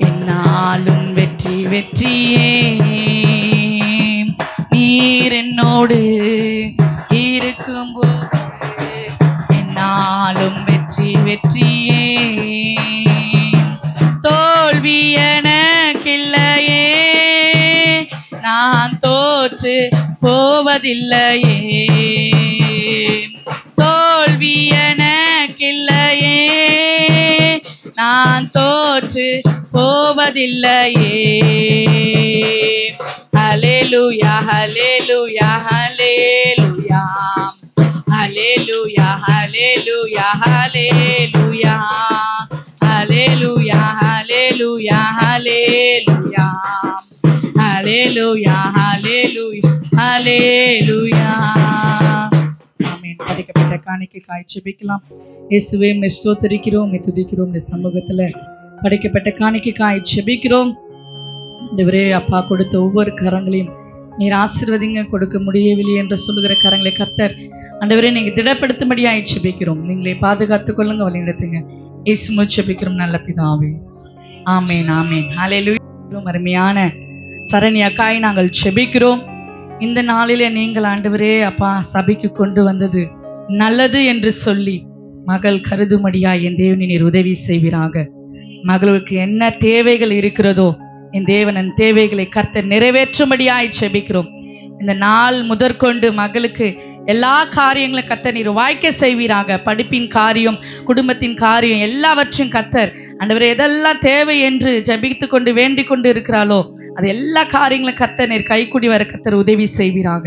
என்னாலும் வெற்றி வெற்றியே. நீர் என்னோடு இருக்கும்போது என்னாலும் வெற்றி வெற்றியே. தோல்வி எனக்கில்லையே, நான் தோற்று போவதில்லையே. தோல்வி எனக்கில்லையே, நான் தோற்று போவதில்லையே. ஹல்லேலூயா, ஹல்லேலூயா, ஹல்லேலூயா, ஹல்லேலூயா, ஹல்லேலூயா, ஹல்லேலூயா, ஹல்லேலூயா, ஹல்லேலூயா, ஹல்லேலூயா, ஹல்லேலூயா, ஹல்லேலூயா, ஹல்லேலூயா. ஆமென். படைக்கப்பட்ட காணிக்கைக்காய் ஜெபிக்கலாம். இயேசுவே, உம்மை ஸ்தோத்திரிக்கிறோம், உம்மை துதிக்கிறோம். இந்த சமூகத்துல படைக்கப்பட்ட காணிக்கைக்காய் ஜெபிக்கிறோம். ஆண்டவரே, அப்பா கொடுத்த ஒவ்வொரு கரங்களையும் நீர் ஆசீர்வதிங்க. கொடுக்க முடியவில்லை என்று சொல்லுகிற கரங்களை கர்த்தர் ஆண்டவரே நீங்க திடப்படுத்தும்படியாய் ஜெபிக்கிறோம். நீங்களே பாதுகாத்துக் கொள்ளுங்க, வழிநடத்துங்க. இயேசு மூலம் ஜெபிக்கிறோம் நல்ல பிதாவே. ஆமென், ஆமென். ஹல்லேலூயா. அருமையான சரண்யாக்காய் நாங்கள் ஜெபிக்கிறோம். இந்த நாளிலே நீங்கள் ஆண்டவரே அப்பா சபைக்கு கொண்டு வந்தது நல்லது என்று சொல்லி மகள் கருதும்படியாய் என் தேவனை நீர் உதவி செய்வீராக. மகளுக்கு என்ன தேவைகள் இருக்கிறதோ என் தேவன் தேவைகளை கர்த்தர் நிறைவேற்றும்படியாய் ஜெபிக்கிறோம். இந்த நாள் முதற்கொண்டு மகளுக்கு எல்லா காரியங்களும் கர்த்தர் நீர் வாய்க்க செய்வீராக. படிப்பின் காரியம், குடும்பத்தின் காரியம் எல்லாவற்றையும் கர்த்தர் ஆண்டவரே எதெல்லாம் தேவை என்று ஜெபித்து கொண்டு வேண்டிக் கொண்டு இருக்கிறாளோ அது எல்லா காரியங்களும் கர்த்தர் நீர் கைக்கூடி வர கர்த்தர் உதவி செய்வீராக.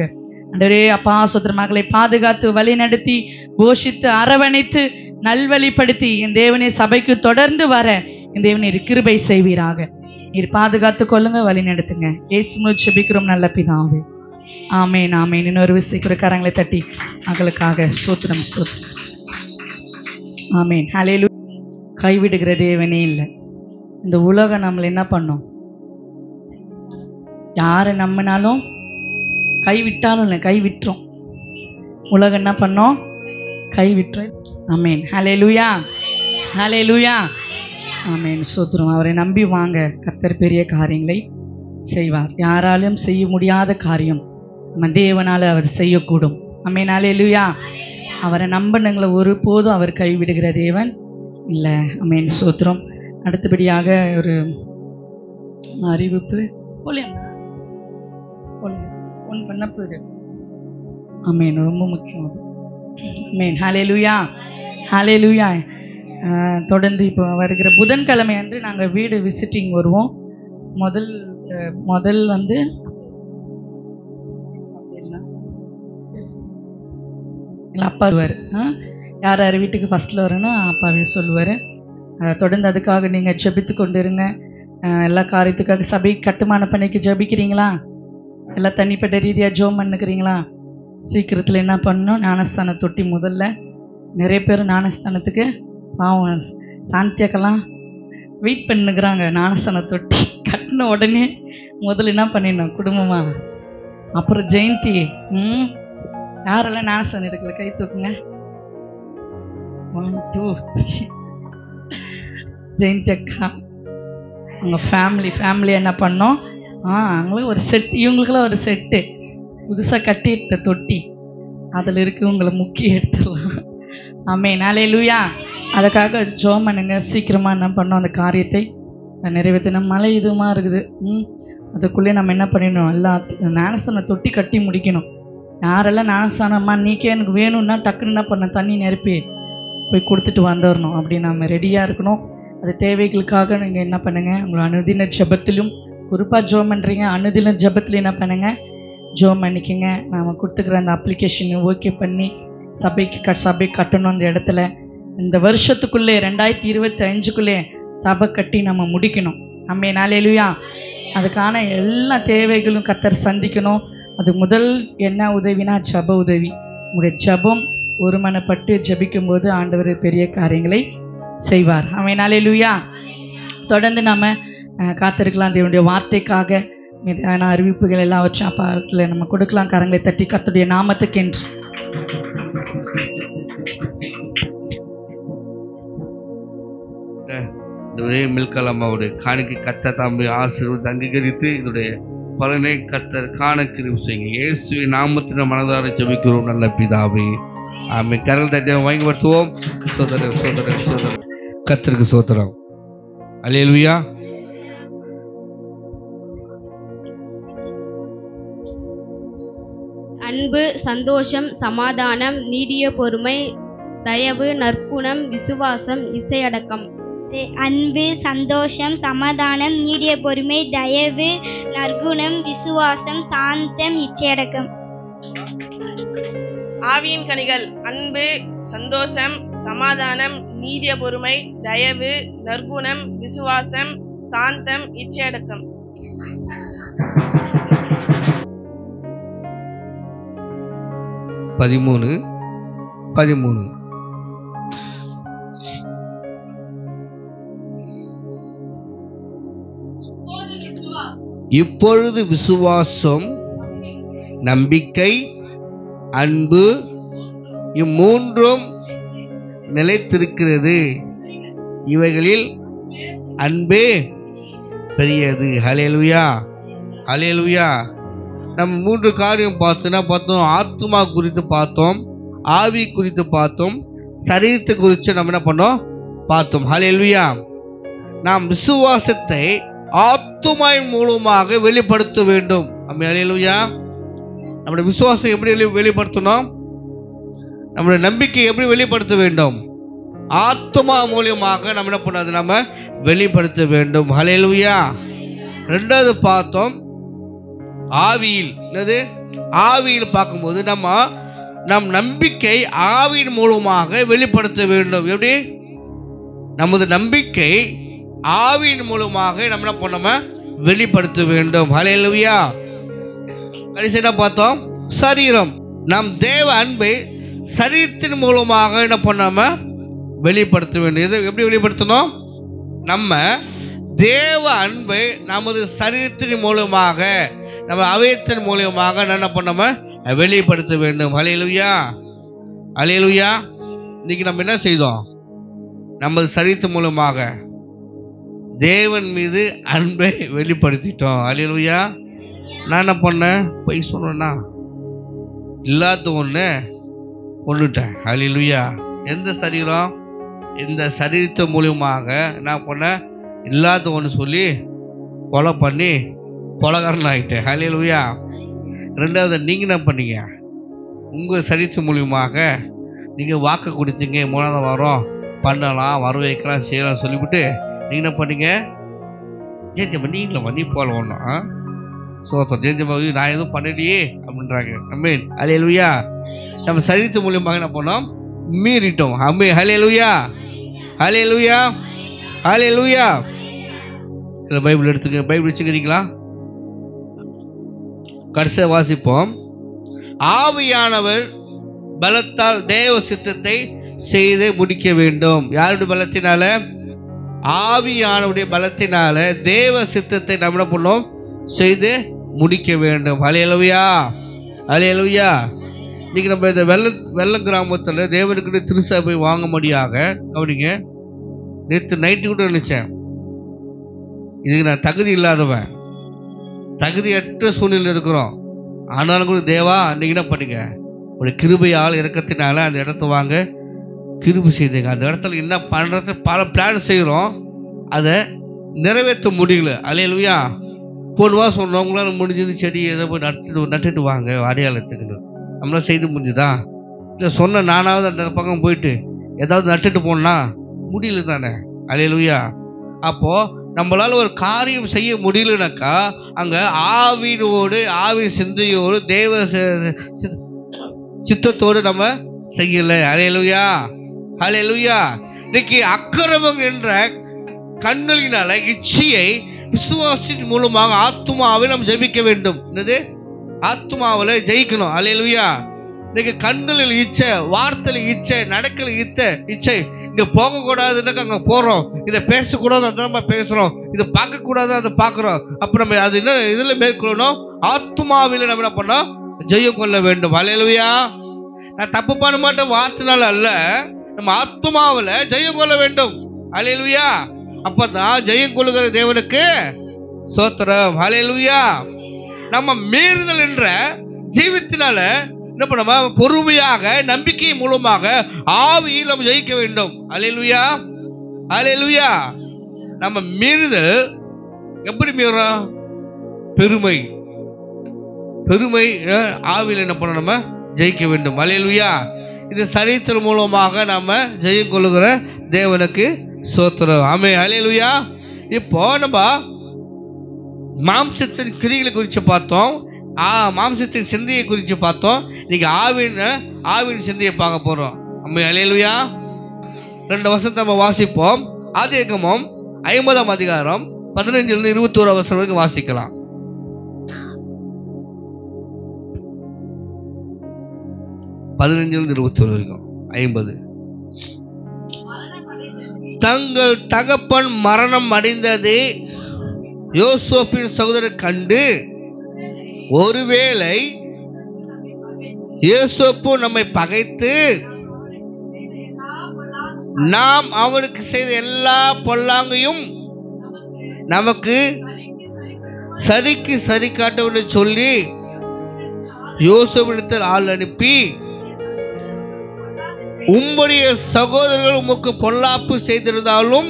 ஆண்டவரே அப்பா சுத்திர மகளை பாதுகாத்து வழி நடத்தி போஷித்து அரவணைத்து நல்வழிப்படுத்தி என் தேவனை சபைக்கு தொடர்ந்து வர என் தேவனை கிருபை செய்வீராக. நீர் பாதுகாத்து கொள்ளுங்க, வழி நடத்துங்க. இயேசு மூலம் ஜெபிக்கிறோம் நல்ல பிதாவே. ஆமென், ஆமென். இன்னொரு விசைக்குற கரங்களை தட்டி மகளுக்காக ஸ்தோத்திரம், ஸ்தோத்திரம். ஆமென், ஹல்லேலூயா. கைவிடுகிற தேவனே இல்லை. இந்த உலகம் நம்மளை என்ன பண்ணோம்? யாரை நம்பினாலும் கைவிட்டாலும் இல்லை, கைவிட்டுரும். உலகம் என்ன பண்ணோம்? கைவிட்டுரும். ஆமேன். ஹல்லேலூயா, ஹல்லேலூயா, ஆமேன். ஸ்தோத்திரம். அவரை நம்பி வாங்க, கர்த்தர் பெரிய காரியங்களை செய்வார். யாராலும் செய்ய முடியாத காரியம் நம்ம தேவனால அவர் செய்யக்கூடும். ஆமேன். ஹல்லேலூயா. அவரை நம்பினங்களை ஒருபோதும் அவர் கைவிடுகிற தேவன் இல்லை. ஆமேன். ஸ்தோத்திரம். அடுத்தபடியாக ஒரு அறிவிப்பு ஒன் பண்ண போயிடு. ஆமேன். ரொம்ப முக்கியம் அது. ஆமேன். ஹல்லேலூயா, ஹல்லேலூயா. தொடர்ந்து இப்போ வருகிற புதன்கிழமை அன்று நாங்கள் வீடு விசிட்டிங் வருவோம். முதல் வந்து அப்பா வருவார். யார் யார் வீட்டுக்கு ஃபஸ்ட்டில் வரேன்னா அப்பாவே சொல்லுவார். தொடர்ந்து அதுக்காக நீங்கள் ஜெபித்து கொண்டு இருங்க. எல்லா காரியத்துக்காக சபை கட்டுமான பணிக்கு ஜெபிக்கிறீங்களா? எல்லாம் தனிப்பட்ட ரீதியாக ஜோம் பண்ணுக்கிறீங்களா? சீக்கிரத்தில் என்ன பண்ணணும்? ஞானஸ்தான தொட்டி முதல்ல நிறைய பேர் ஞானஸ்தானத்துக்கு பாவம் சாந்தியாக்கெல்லாம் வெயிட் பண்ணுக்கிறாங்க. ஞானஸ்தான தொட்டி கட்டின உடனே முதல்ல என்ன பண்ணிடணும் குடும்பமா. அப்புறம் ஜெயந்தி, யாரெல்லாம் ஞானஸ்தானம் எடுக்கல கை தூக்குங்க. 1 2 3. ஜெயந்தி அக்கா அவங்க ஃபேமிலி என்ன பண்ணோம்? அவங்களுக்கு ஒரு செட், இவங்களுக்கெல்லாம் ஒரு செட்டு புதுசாக கட்டிட்ட தொட்டி, அதில் இருக்கவங்களை முக்கிய எடுத்துடலாம். ஆமேன். ஹல்லேலூயா. அதுக்காக ஜெபம் பண்ணுங்க. சீக்கிரமாக என்ன பண்ணோம்? அந்த காரியத்தை நிறைவேற்றணும். மழை இதுமாக இருக்குது. அதுக்குள்ளே நம்ம என்ன பண்ணிடணும்? எல்லாம் ஞானஸ்தான தொட்டி கட்டி முடிக்கணும். யாரெல்லாம் ஞானஸ்தானம்மா நீக்கே எனக்கு வேணும்னா டக்குன்னு என்ன பண்ண தண்ணி நிரப்பி போய் கொடுத்துட்டு வந்துடணும். அப்படி நம்ம ரெடியாக இருக்கணும். அது தேவைகளுக்காக நீங்கள் என்ன பண்ணுங்கள்? உங்களை அனுதின ஜெபத்திலும் குறிப்பாக ஜெபம் பண்ணுறீங்க, அனுதின ஜெபத்தில் என்ன பண்ணுங்கள்? ஜெபம் பண்ணிக்கங்க. நாம் கொடுத்துக்கிற அந்த அப்ளிகேஷனை ஓகே பண்ணி சபை கட்டணும். அந்த இடத்துல இந்த வருஷத்துக்குள்ளே 2025க்குள்ளே சபை கட்டி நம்ம முடிக்கணும். ஆமென். ஹல்லேலூயா. அதுக்கான எல்லா தேவைகளும் கர்த்தர் சந்திக்கணும். அது முதல் என்ன உதவினா ஜெப உதவி. உங்களுடைய ஜெபம் ஒருமனப்பட்டு ஜெபிக்கும் போது ஆண்டவர் பெரிய காரியங்களை செய்வார். ஆமென். ஹல்லேலூயா. தொடர்ந்து நம்ம காத்திருக்கலாம். தேவனுடைய வார்த்தைக்காக மீதான அறிவிப்புகள் எல்லாவற்றையும் அப்பாத்தில் நம்ம கொடுக்கலாம். கரங்களை தட்டி கர்த்தருடைய நாமத்துக்கென்று மில்கலாமாவுடைய காணிக்கை கர்த்தர் தாமே ஆசீர்வாதத்தை அங்கீகரித்து இதனுடைய பலனை கர்த்தர் காண கிருபை செய்யுங்க. இயேசுவின் நாமத்தின் மனதார ஜெபிக்கிறோம் நல்ல பிதாவே. ஆமென். கரங்களை தட்டி வாங்கிப்படுத்துவோம். சோதரன் கர்த்தருக்கு சோதரம். அல்லேலூயா. அன்பு, சந்தோஷம், சமாதானம், நீடிய பொறுமை, தயவு, நற்குணம், விசுவாசம், இச்சையடக்கம். அன்பு, சந்தோஷம், சமாதானம், நீடிய பொறுமை, தயவு, நற்குணம், விசுவாசம், சாந்தம், இச்சையடக்கம். ஆவியின் கனிகள்: அன்பு, சந்தோஷம், சமாதானம், நீடிய பொறுமை, தயவு, நற்குணம், விசுவாசம், சாந்தம், இச்சையடக்கம். பதிமூணு. இப்பொழுது விசுவாசம், நம்பிக்கை, அன்பு இம்மூன்றும் நிலைத்திருக்கிறது. இவைகளில் அன்பே பெரியது. ஹல்லேலூயா, ஹல்லேலூயா. நம்ம 3 காரியம் பார்த்தோம். ஆத்மா குறித்து பார்த்தோம், ஆவி குறித்து பார்த்தோம், சரீரத்தை குறித்து நம்ம என்ன பண்ணோம்? பார்த்தோம். ஹல்லேலூயா. நாம் விசுவாசத்தை ஆத்துமாவின் மூலமாக வெளிப்படுத்த வேண்டும். ஹல்லேலூயா. நம்முடைய விசுவாசம் எப்படி வெளிப்படுத்தணும்? நம்முடைய நம்பிக்கை எப்படி வெளிப்படுத்த வேண்டும்? ஆத்மா மூலியமாக நம்ம என்ன பண்ணாது? நம்ம வெளிப்படுத்த வேண்டும். ஹல்லேலூயா. 2வது பார்த்தோம் ஆவியில். என்னது? ஆவியில் பார்க்கும்போது நம் நம்பிக்கை ஆவியின் மூலமாக வெளிப்படுத்த வேண்டும். எப்படி? நமது நம்பிக்கை ஆவியின் மூலமாக நம்ம என்ன பண்ண வெளிப்படுத்த வேண்டும். ஹல்லேலூயா. கடைசி என்ன பார்த்தோம்? சரீரம். நம் தேவ அன்பை சரீரத்தின் மூலமாக என்ன பண்ணாம வெளிப்படுத்த வேண்டும். இது எப்படி வெளிப்படுத்தணும்? நம்ம தேவ அன்பை நமது சரீரத்தின் மூலமாக நம்ம அவயத்தின் மூலியமாக என்ன பண்ண வெளிப்படுத்த வேண்டும். ஹல்லேலூயா, ஹல்லேலூயா. இன்னைக்கு நம்ம என்ன செய்தோம்? நமது சரீரத்தின் மூலமாக தேவன் மீது அன்பை வெளிப்படுத்திட்டோம். ஹல்லேலூயா. நான் என்ன பண்ணேன்? போய் சொன்னேன்னா இல்லாத ஒன்று கொண்டுட்டேன். ஹல்லேலூயா. எந்த சரீரம்? இந்த சரீரத்தின் மூலியமாக நான் பண்ண இல்லாத ஒன்று சொல்லி கொலை பண்ணி கொலைகாரன் ஆகிட்டேன். ஹல்லேலூயா. ரெண்டாவது, நீங்கள் என்ன பண்ணீங்க? உங்கள் சரீரத்தின் மூலியமாக நீங்கள் வாக்கு கொடுத்தீங்க, 3ஆவது வாரம் பண்ணலாம், வர வைக்கலாம், செய்யலாம் சொல்லிவிட்டு நீங்கள் என்ன பண்ணீங்க? ஜெயஞ்சம்மா நீங்களா நீ போல ஒன்றும் சோத்தம் ஜெயஞ்சம்மா நான் எதுவும் பண்ணலையே அப்படின்றாங்க. அமீன், ஹல்லேலூயா. நம்ம சரீரத்து மூலியமாக என்ன பண்ணோம்? மீறிட்டோம். அமீன், ஹல்லேலூயா, ஹல்லேலூயா, ஹல்லேலூயா. இதில் பைபிள் எடுத்துக்க, பைபிள் வச்சுக்கிறீங்களா? கடைசியாக வாசிப்போம். ஆவியானவர் பலத்தால் தேவ சித்தத்தை செய்து முடிக்க வேண்டும். யாருடைய பலத்தினால? ஆவியானவருடைய பலத்தினால தேவ சித்தத்தை நம்ம என்ன பண்ணோம்? செய்து முடிக்க வேண்டும். ஹல்லேலூயா, ஹல்லேலூயா. இன்னைக்கு நம்ம இந்த வெள்ளம் கிராமத்தில் தேவனுக்கு திருசபை வாங்கும்படியாக கவனிங்க. நேற்று நைட்டு கூட நினைச்சேன், இதுக்கு நான் தகுதி இல்லாதவன், தகுதியற்ற சூழ்நிலை இருக்கிறோம். ஆனாலும் கூட தேவா இன்னைக்கு என்ன பண்ணுங்க, ஒரு கிருபையால் இறக்கத்தினால அந்த இடத்த வாங்க கிருபை செய்துங்க. அந்த இடத்துல என்ன பண்ணுறது பல பிளான் செய்கிறோம், அதை நிறைவேற்ற முடியல. ஹல்லேலூயா. போடுவா சொன்னோம், உங்களால் முடிஞ்சது செடி எதை போய் நட்டுட்டு வாங்க அடையாளத்துக்கு. நம்மளால் செய்து முடிஞ்சுதா? இல்லை சொன்ன நானாவது அந்த பக்கம் போயிட்டு ஏதாவது நட்டுட்டு போனா முடியல தானே. ஹல்லேலூயா. அப்போது நம்மளால் ஒரு காரியம் செய்ய முடியலனாக்கா அங்கே ஆவியோடு ஆவி சிந்தையோடு தேவ சித்தத்தோடு நம்ம செய்யலை. ஹல்லேலூயா, ஹல்லேலூயா. இன்னைக்கு அக்கிரமம் என்ற கண்களினால இச்சையை விசுவாசத்தின் மூலமாக ஆத்துமாவில் நம்ம ஜெயிக்க வேண்டும். என்னது? ஆத்துமாவில் ஜெயிக்கணும். ஹல்லேலூயா. இன்னைக்கு கண்களில் இச்சை, வார்த்தையில் இச்சை, நடக்கல இச்சை. இங்க போகக்கூடாதுன்னாக்க அங்க போறோம், இதை பேசக்கூடாது அதை நம்ம பேசுறோம், இதை பார்க்க கூடாது அதை பார்க்கிறோம். அப்ப நம்ம அது என்ன இதுல மேற்கொள்ளணும்? ஆத்துமாவில நம்ம என்ன பண்ணோம்? ஜெயம் கொள்ள வேண்டும். ஹல்லேலூயா. நான் தப்பு பண்ண மாட்டேன் வார்த்தைனால அல்ல, நம்ம ஆத்துமாவில ஜெயம் கொள்ள வேண்டும். ஹல்லேலூயா. அப்பதான் ஜெயம் கொள்ளுகிற தேவனுக்கு சோத்திரம். ஹல்லேலூயா. நம்ம மீறுதல் என்ற ஜீவித்தினால என்ன பண்ண பொறுமையாக நம்பிக்கை மூலமாக ஆவியில் நம்ம ஜெயிக்க வேண்டும். ஹல்லேலூயா, ஹல்லேலூயா. நம்ம மீறுதல் எப்படி மீறோம்? பெருமை ஆவியில் என்ன பண்ண நம்ம ஜெயிக்க வேண்டும். ஹல்லேலூயா. இது சரீரத்தின் மூலமாக நம்ம ஜெயம் கொள்ளுகிற தேவனுக்கு சோத்திரம். ஆமென், ஹல்லேலூயா. இப்போ நம்ம மாம்சத்தின் கிரிகளை குறித்து பார்த்தோம், மாம்சத்தின் சிந்தையை குறித்து பார்த்தோம். இன்னைக்கு ஆவின் சிந்தையை பார்க்க போறோம். ஆமென், ஹல்லேலூயா. 2 வசனத்தை நம்ம வாசிப்போம். ஆதியாகமம் 50ஆம் அதிகாரம் 15 21 வசனம் வரைக்கும் வாசிக்கலாம். தங்கள் தகப்பன் மரணம் அடைந்தது யோசேப்பின் சகோதரர் கண்டு, ஒருவேளை யோசேப்பு நம்மை பகைத்து நாம் அவனுக்கு செய்த எல்லா பொல்லாங்கையும் நமக்கு சரிக்கு சரி காட்டவில்லை சொல்லி யோசேப்பிடத்தில் ஆள் அனுப்பி, உம்முடைய சகோதரர்கள் உமக்கு பொல்லாப்பு செய்திருந்தாலும்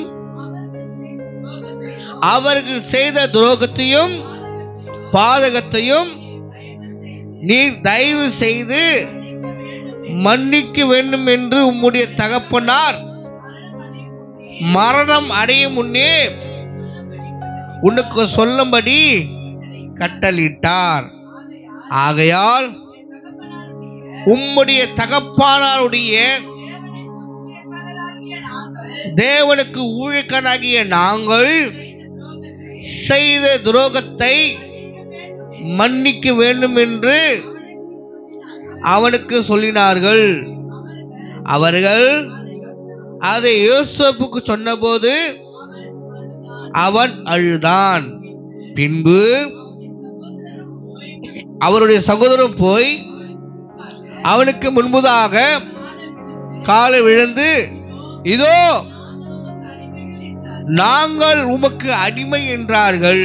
அவர்கள் செய்த துரோகத்தையும் பாதகத்தையும் நீர் தயவு செய்து மன்னிக்க வேண்டும் என்று உம்முடைய தகப்பனார் மரணம் அடையும் முன்னே உனக்கு சொல்லும்படி கட்டளிட்டார். ஆகையால் உம்முடைய தகப்பனாருடைய தேவனுக்கு ஊழியக்காரனாகிய நாங்கள் செய்த துரோகத்தை மன்னிக்க வேண்டும் என்று அவனுக்கு சொல்லினார்கள். அவர்கள் அதை யோசேப்புக்கு சொன்னபோது அவன் அழுதான். பின்பு அவருடைய சகோதரன் போய் அவனுக்கு முன்பதாக காலை விழுந்து, இதோ நாங்கள் உமக்கு அடிமை என்றார்கள்.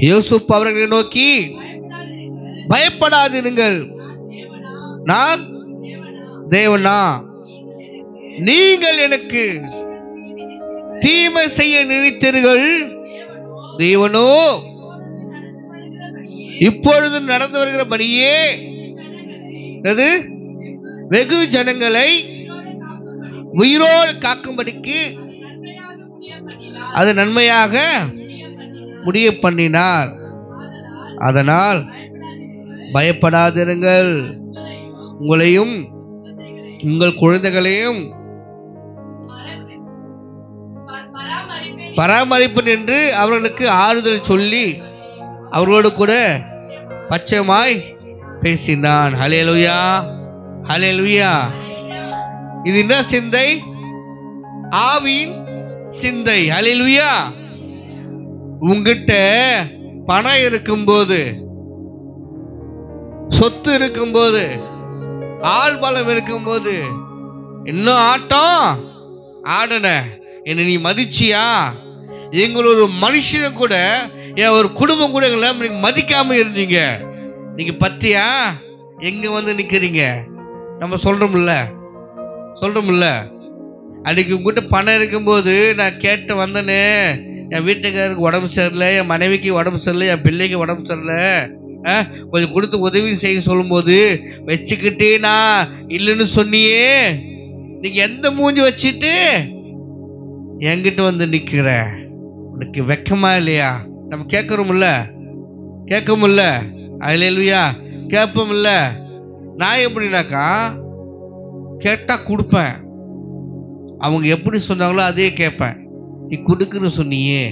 யோசேப்பு அவர்களை நோக்கி, பயப்படாதிருங்கள், நான் தேவனா? நீங்கள் எனக்கு தீமை செய்ய நினைத்தீர்கள், தேவனோ இப்பொழுது நடந்து வருகிறபடியே வெகு ஜனங்களை உயிரோடு காக்கும்படிக்கு அது நன்மையாக முடிய பண்ணினார். அதனால் பயப்படாதிருங்கள், உங்களையும் உங்கள் குழந்தைகளையும் பராமரிப்பேன் என்று அவர்களுக்கு ஆறுதல் சொல்லி அவர்களோடு கூட பச்சைமாய் பேசினான். ஹல்லேலூயா, ஹல்லேலூயா. இது என்ன சிந்தை? ஆவியின் சிந்தை. ஹல்லேலூயா. உங்ககிட்ட பணம் இருக்கும்போது, சொத்து இருக்கும்போது, ஆள் பலம் இருக்கும்போது, இன்னும் ஆட்டம் ஆடன, என்ன நீ மதிச்சியா? எங்களோட ஒரு மனுஷனை கூட, என் ஒரு குடும்பம் கூட நீங்க மதிக்காம இருந்தீங்க, நீங்க பத்தியா எங்க வந்து நிக்கிறீங்க? நம்ம சொல்றோம்ல. அன்னைக்கு உங்ககிட்ட பணம் இருக்கும்போது நான் கேட்டு வந்தனே, என் வீட்டுக்காரருக்கு உடம்பு சரியில்லை, என் மனைவிக்கு உடம்பு சரியில்லை, என் பிள்ளைக்கு உடம்பு சரியில்லை, கொஞ்சம் கொடுத்து உதவி செய்ய சொல்லும் போது வச்சுக்கிட்டே நான் இல்லைன்னு சொன்னியே, நீங்க எந்த மூஞ்சி வச்சுட்டு என்கிட்ட வந்து நிக்கிற? உனக்கு வெக்கமா இல்லையா? நம்ம கேட்கறோம்ல, ஹல்லேலூயா, கேட்போம்ல. நான் எப்படின்னாக்கா கேட்டா கொடுப்பேன், அவங்க எப்படி சொன்னாங்களோ அதே கேட்பேன். நீ கொடுக்குன்னு சொன்னியே,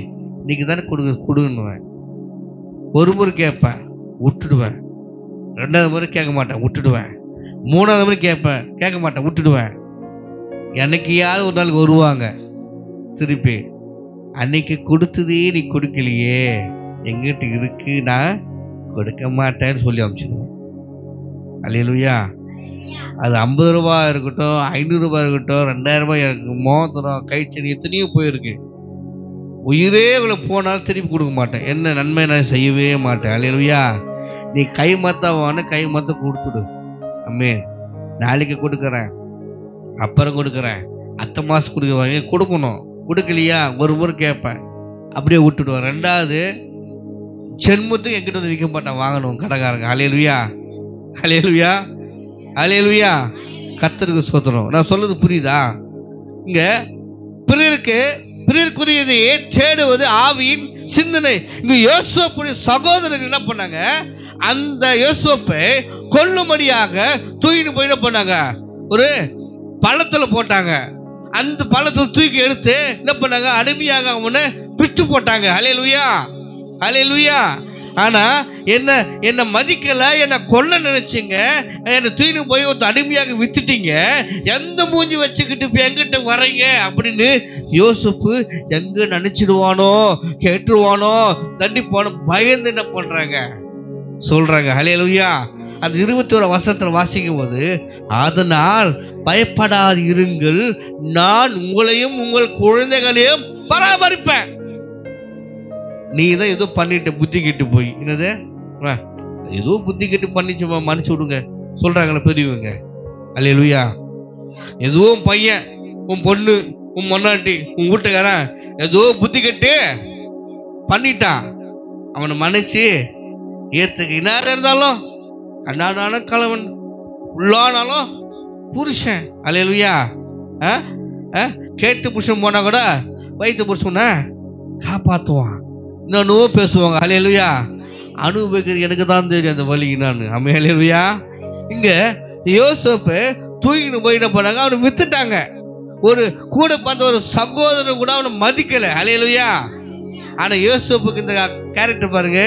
இன்னைக்கு தானே கொடுன்னுவேன். ஒரு முறை கேட்பேன், விட்டுடுவேன். ரெண்டாவது முறை கேட்க மாட்டேன், விட்டுடுவேன். மூணாவது முறை கேட்பேன், கேட்க மாட்டேன், விட்டுடுவேன். என்னைக்கையாவது ஒரு நாளுக்கு வருவாங்க திருப்பி, அன்னைக்கு கொடுத்ததே நீ கொடுக்கலையே, எங்கிட்ட இருக்கு, நான் கொடுக்க மாட்டேன்னு சொல்லி அனுப்பிச்சிடுவேன். அல்லேலூயா. அது 50 ரூபாய் இருக்கட்டும், 500 ரூபாய் இருக்கட்டும், 2000 ரூபாய் எனக்கு மோதிரம், கைச்செடி எத்தனையோ போயிருக்கு. உயிரே உங்களை போனாலும் திருப்பி கொடுக்க மாட்டேன். என்ன நன்மை நான் செய்யவே மாட்டேன். அல்லேலூயா. நீ கை மத்தவான கை மத்த கொடுத்துடு. அம்மே, நாளைக்கு கொடுக்குறேன், அப்புறம் கொடுக்குறேன், அடுத்த மாதம் கொடுக்குவாங்க, கொடுக்கணும். கொடுக்கலையா ஒரு முறை கேட்பேன், அப்படியே விட்டுடுவேன். ரெண்டாவது ஜென்மத்துக்கு என்கிட்ட வந்து நிற்க மாட்டேன், வாங்கணும் கடைக்காரங்க. அல்லேலூயா, ஹல்லேலூயா, ஹல்லேலூயா. கர்த்தருக்கு ஸ்தோத்திரம். நான் சொல்றது புரியுதா? இங்க பிறருக்குரியதையே தேடுவது ஆவியின் சிந்தனை. இங்க யோசேப்புடைய சகோதரர்கள் என்ன பண்ணாங்க? அந்த யோசேப்பை கொல்லும்படியாக தூக்கிட்டு போய் என்ன பண்ணாங்க? ஒரு பள்ளத்துல போட்டாங்க. அந்த பள்ளத்துல தூக்கி எடுத்து என்ன பண்ணாங்க? அடிமையாக அவனை பிடிச்சு போட்டாங்க. ஹல்லேலூயா, ஹல்லேலூயா. ஆனா என்ன மதிக்கல, என்ன கொல்ல நினைச்சீங்க, என்ன தூக்கி போய் ஒரு அடிமையாக வித்துட்டீங்க, எந்த மூஞ்சி வச்சுக்கிட்டு இப்ப எங்கிட்ட வரீங்க அப்படின்னு யோசேப்பு எங்க நினைச்சிடுவானோ, கேட்டுருவானோ, தண்டிப்பானோ பயந்து என்ன பண்றாங்க சொல்றாங்க. ஹல்லேலூயா. அந்த 21 வசனத்துல வாசிக்கும் போது, அதனால் பயப்படாது இருங்கள், நான் உங்களையும் உங்கள் குழந்தைகளையும் பராமரிப்பேன். நீ தான் ஏதோ பண்ணிட்டு புத்தி கெட்டு போய், என்னது ஏதோ புத்தி கெட்டு பண்ணிச்சு மன்னிச்சு விடுங்க சொல்றாங்களே பெரியவங்க. அல்லேலூயா. எதுவும் பையன், உன் பொண்ணு, உன் மொன்னாட்டி, உன் வீட்டுக்காரன் ஏதோ புத்தி கெட்டு பண்ணிட்டான், அவனை மன்னிச்சு ஏத்துக்க. இன்னார இருந்தாலும் கண்ணானாலும் கலவன், உள்ளானாலும் புருஷன். அல்லேலூயா. கேட்டு புருஷன் போனா கூட வயிற்று புருஷன காப்பாத்துவான். இன்னொன்னு பேசுவாங்க. அல்லேலூயா. அனுபவிக்கிறது எனக்கு தான் தெரியும் அந்த வலி என்னான்னு. அல்லேலூயா. இங்க யோசேப்பு தூக்கின்னு போய் என்ன பண்ணாங்க? அவனை வித்துட்டாங்க. ஒரு கூட பார்த்த ஒரு சகோதரன் கூட அவனை மதிக்கல. அல்லேலூயா. ஆனா யோசேப்புக்கு இந்த கேரக்டர் பாருங்க,